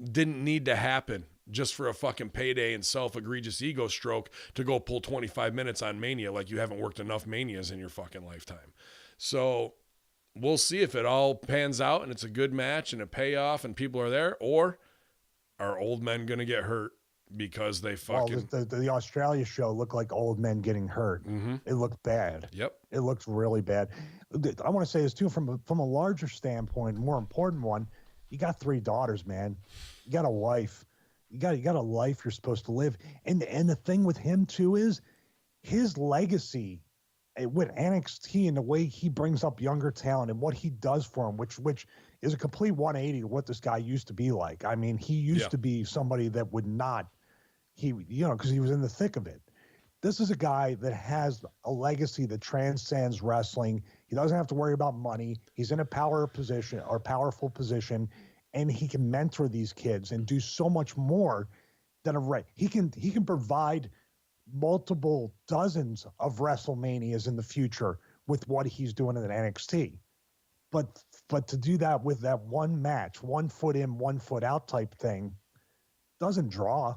didn't need to happen just for a fucking payday and self-egregious ego stroke to go pull 25 minutes on Mania like you haven't worked enough Manias in your fucking lifetime. So we'll see if it all pans out and it's a good match and a payoff and people are there, or are old men going to get hurt because they fucking... Well, the Australia show looked like old men getting hurt. Mm-hmm. It looked bad. Yep. It looked really bad. I want to say this too, from a larger standpoint, more important one, you got 3 daughters, man. You got a wife. You got a life you're supposed to live. And the thing with him too is his legacy with NXT and the way he brings up younger talent and what he does for them, which is a complete 180 to what this guy used to be like. I mean, he used to be somebody that would not, because he was in the thick of it. This is a guy that has a legacy that transcends wrestling. He doesn't have to worry about money. He's in a powerful position, and he can mentor these kids and do so much more than he can provide multiple dozens of WrestleManias in the future with what he's doing in NXT. But to do that with that one match, 1 foot in, 1 foot out type thing, doesn't draw.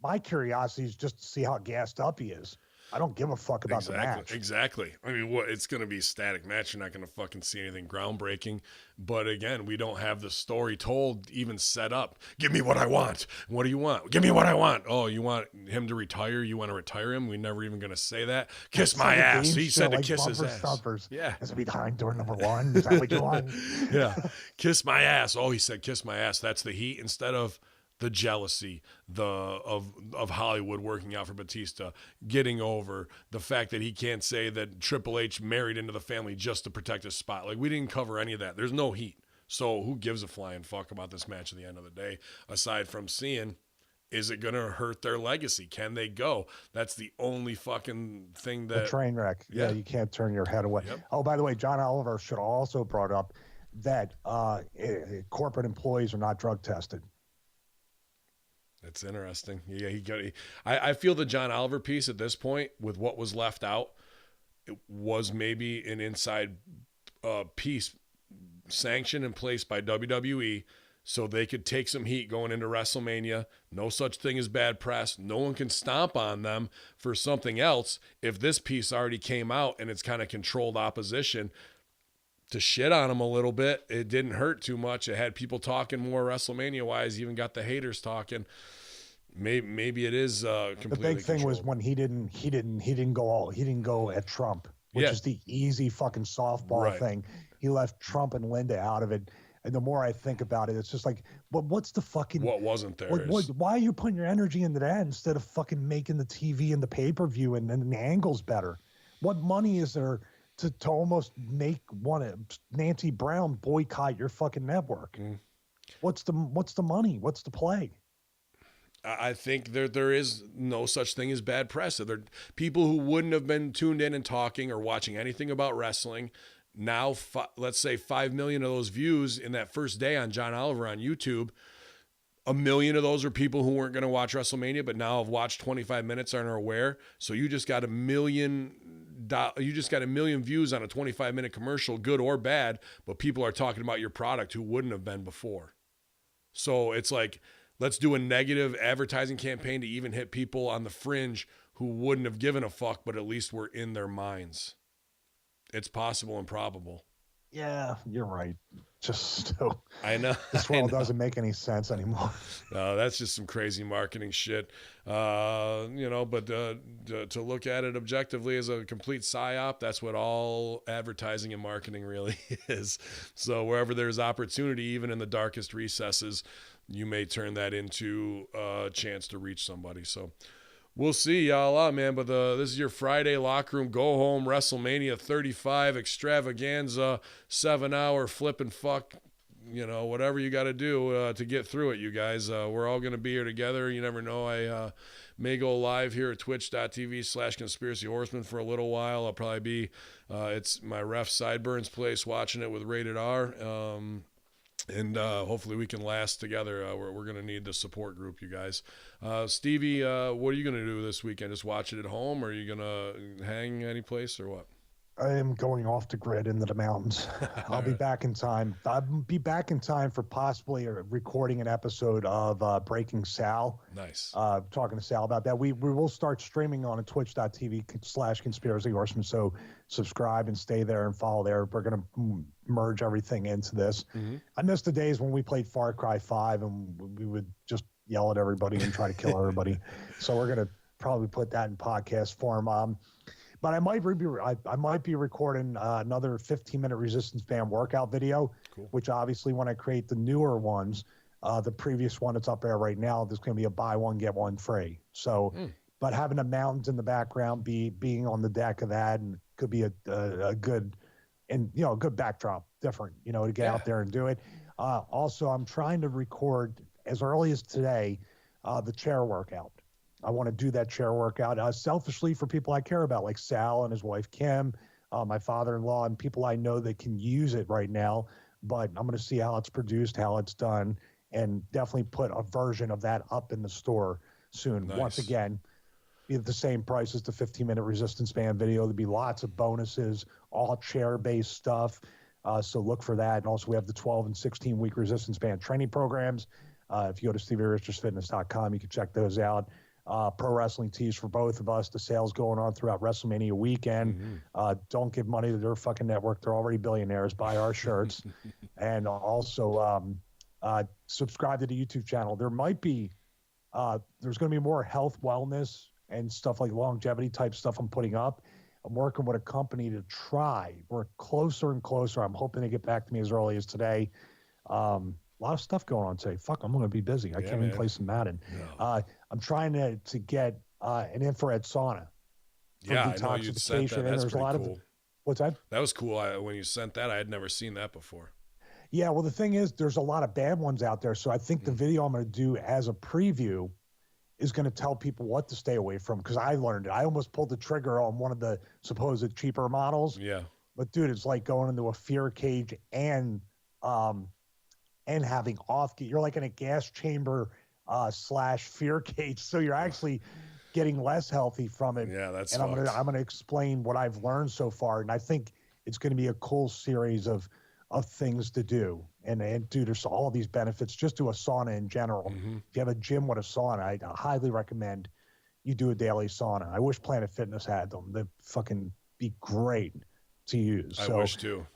My curiosity is just to see how gassed up he is. I don't give a fuck about the match. Exactly. I mean, it's going to be a static match. You're not going to fucking see anything groundbreaking. But again, we don't have the story told, even set up. Give me what I want. What do you want? Give me what I want. Oh, you want him to retire? You want to retire him? We're never even going to say that. Kiss my ass. He said to kiss his ass. Stumpers. Yeah. Has to be behind door number 1. Is that what you want? Yeah. Kiss my ass. Oh, he said kiss my ass. That's the heat instead of the jealousy of Hollywood working out for Batista, getting over the fact that he can't say that Triple H married into the family just to protect his spot. Like, we didn't cover any of that. There's no heat. So who gives a flying fuck about this match at the end of the day, aside from seeing, is it going to hurt their legacy? Can they go? That's the only fucking thing that... The train wreck. Yeah, you can't turn your head away. Yep. Oh, by the way, John Oliver should also brought up that corporate employees are not drug tested. That's interesting. Yeah, I feel the John Oliver piece at this point, with what was left out, it was maybe an inside piece sanctioned in place by WWE so they could take some heat going into WrestleMania. No such thing as bad press. No one can stomp on them for something else. If this piece already came out and it's kind of controlled opposition, to shit on them a little bit, it didn't hurt too much. It had people talking more WrestleMania wise, even got the haters talking. Maybe it is completely The big thing controlled. was when he didn't go at Trump, which is the easy fucking softball thing. He left Trump and Linda out of it. And the more I think about it, it's just like, what's the fucking... What wasn't there? Why are you putting your energy into that instead of fucking making the TV and the pay-per-view and the angles better? What money is there to almost make Nancy Brown boycott your fucking network? What's the money? What's the play? I think there is no such thing as bad press. There are people who wouldn't have been tuned in and talking or watching anything about wrestling. Now, let's say 5 million of those views in that first day on John Oliver on YouTube. 1 million of those are people who weren't going to watch WrestleMania, but now have watched 25 minutes and are aware. So you just got 1 million. You just got 1 million views on a 25-minute commercial, good or bad, but people are talking about your product who wouldn't have been before. So it's like, let's do a negative advertising campaign to even hit people on the fringe who wouldn't have given a fuck, but at least were in their minds. It's possible and probable. Yeah, you're right. Just so I know this world doesn't make any sense anymore. No, that's just some crazy marketing shit. But to look at it objectively as a complete psyop, that's what all advertising and marketing really is. So wherever there's opportunity, even in the darkest recesses, you may turn that into a chance to reach somebody. So we'll see, y'all, man. But this is your Friday locker room go home WrestleMania 35 extravaganza, 7-hour flip and fuck, whatever you got to do to get through it, you guys. We're all going to be here together. You never know. I may go live here at twitch.tv/Conspiracy Horseman for a little while. I'll probably be it's my ref Sideburns place watching it with Rated R. And hopefully we can last together. We're going to need the support group, you guys. Stevie, what are you going to do this weekend? Just watch it at home, or are you going to hang any place, or what? I am going off the grid into the mountains. I'll be back in time. I'll be back in time for possibly recording an episode of Breaking Sal. Nice. Talking to Sal about that. We will start streaming on twitch.tv/Conspiracy Horseman. So subscribe and stay there and follow there. We're going to merge everything into this. Mm-hmm. I miss the days when we played Far Cry 5 and we would just yell at everybody and try to kill everybody. So we're going to probably put that in podcast form. But I might be recording another 15-minute resistance band workout video, cool. Which obviously when I create the newer ones, the previous one that's up there right now, there's going to be a buy one, get one free. So, but having the mountains in the background, being on the deck of that, and could be a good, and a good backdrop, different, to get out there and do it. Also, I'm trying to record as early as today the chair workout. I want to do that chair workout selfishly for people I care about, like Sal and his wife, Kim, my father-in-law, and people I know that can use it right now. But I'm going to see how it's produced, how it's done, and definitely put a version of that up in the store soon. Nice. Once again, be at the same price as the 15-minute resistance band video. There'll be lots of bonuses, all chair-based stuff. So look for that. And also we have the 12 and 16-week resistance band training programs. If you go to StevieRichardsFitness.com, you can check those out. Pro wrestling tees for both of us. The sales going on throughout WrestleMania weekend. Mm-hmm. Don't give money to their fucking network. They're already billionaires. Buy our shirts. And also subscribe to the YouTube channel. There might be, there's going to be more health, wellness, and stuff like longevity type stuff I'm putting up. I'm working with a company to try. We're closer and closer. I'm hoping to get back to me as early as today. A lot of stuff going on today. Fuck, I'm going to be busy. I can't even play some Madden. No. I'm trying to get an infrared sauna. Yeah, I know you sent that. That's pretty cool. What's that? That was cool. When you sent that, I had never seen that before. Yeah, well, the thing is, there's a lot of bad ones out there. So I think the video I'm going to do as a preview is going to tell people what to stay away from, because I learned it. I almost pulled the trigger on one of the supposed cheaper models. Yeah. But, dude, it's like going into a fear cage and having you're like in a gas chamber / fear cage, so you're actually getting less healthy from it. Yeah, that's. And I'm gonna explain what I've learned so far, and I think it's going to be a cool series of things to do. And dude, there's all these benefits just to a sauna in general. Mm-hmm. If you have a gym with a sauna, I highly recommend you do a daily sauna. I wish Planet Fitness had them. They'd fucking be great to use. I wish too.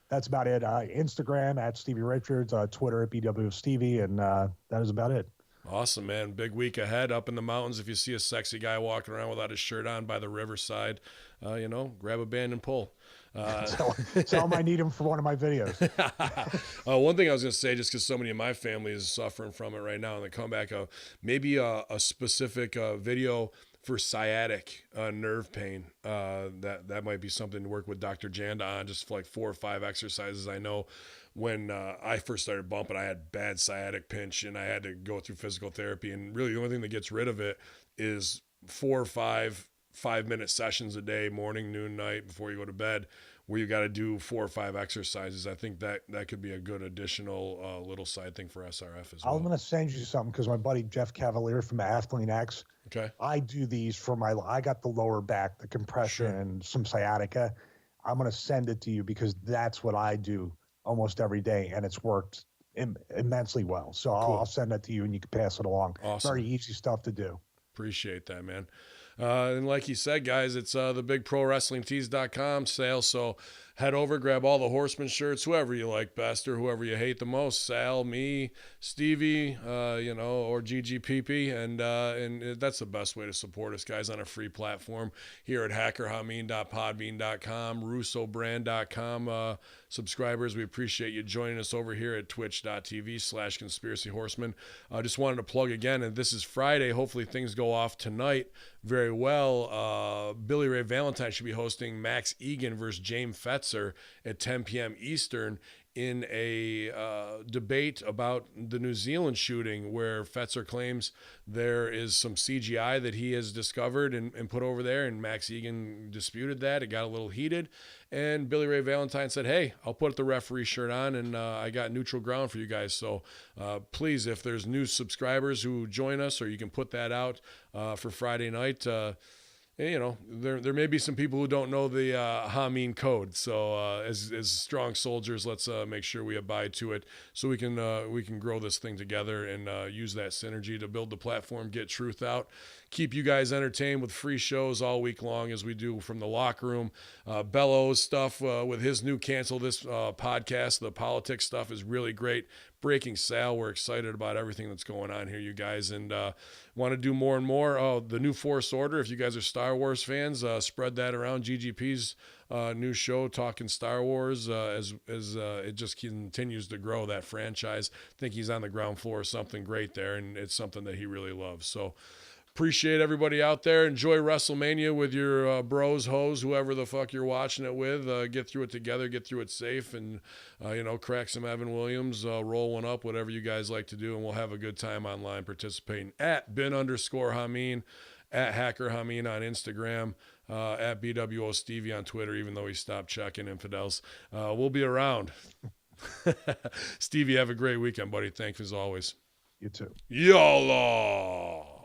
That's about it. Instagram at Stevie Richards, Twitter at BWStevie, and that is about it. Awesome, man. Big week ahead up in the mountains. If you see a sexy guy walking around without his shirt on by the riverside, grab a band and pull. Tell him I need him for one of my videos. One thing I was going to say, just because so many of my family is suffering from it right now in the comeback, maybe a specific video for sciatic nerve pain. That might be something to work with Dr. Janda on, just for like 4 or 5 exercises. I know when I first started bumping, I had bad sciatic pinch and I had to go through physical therapy. And really the only thing that gets rid of it is 4 or 5-minute sessions a day, morning, noon, night, before you go to bed, where you got to do 4 or 5 exercises. I think that could be a good additional little side thing for SRF as well. I'm going to send you something because my buddy Jeff Cavalier from Athlete X, okay, I do these for I got the lower back, the compression, and some sciatica. I'm going to send it to you because that's what I do almost every day, and it's worked immensely well. So cool. I'll send that to you and you can pass it along. Awesome. Very easy stuff to do. Appreciate that, man. And like you said, guys, it's the bigprowrestlingtees.com sale. So head over, grab all the Horseman shirts, whoever you like best or whoever you hate the most. Sal, me, Stevie, or GGPP. And that's the best way to support us, guys, on a free platform here at hackerhameen.podbean.com, russobrand.com. Subscribers, we appreciate you joining us over here at twitch.tv/conspiracyhorseman. I just wanted to plug again, and this is Friday. Hopefully things go off tonight very well. Billy Ray Valentine should be hosting Max Egan versus James Fetzer at 10 p.m. Eastern in a debate about the New Zealand shooting, where Fetzer claims there is some CGI that he has discovered and put over there, and Max Egan disputed that. It got a little heated, and Billy Ray Valentine said, hey, I'll put the referee shirt on, and I got neutral ground for you guys. So please, if there's new subscribers who join us, or you can put that out for Friday night, you know, there may be some people who don't know the Hameen code. So as strong soldiers, let's make sure we abide to it, so we can grow this thing together and use that synergy to build the platform, get truth out, keep you guys entertained with free shows all week long as we do from the locker room. Bellows stuff with his new Cancel This podcast, the politics stuff is really great. Breaking Sal, we're excited about everything that's going on here, you guys, and want to do more and more. Oh, the new Force Order, if you guys are Star Wars fans, spread that around. GGP's new show talking Star Wars as it just continues to grow, that franchise. I think he's on the ground floor of something great there, and it's something that he really loves. So appreciate everybody out there. Enjoy WrestleMania with your bros, hoes, whoever the fuck you're watching it with. Get through it together, get through it safe, and, crack some Evan Williams, roll one up, whatever you guys like to do, and we'll have a good time online participating at bin_Hameen, at Hacker Hameen on Instagram, at BWO Stevie on Twitter, even though he stopped checking infidels. We'll be around. Stevie, have a great weekend, buddy. Thanks as always. You too. YOLO!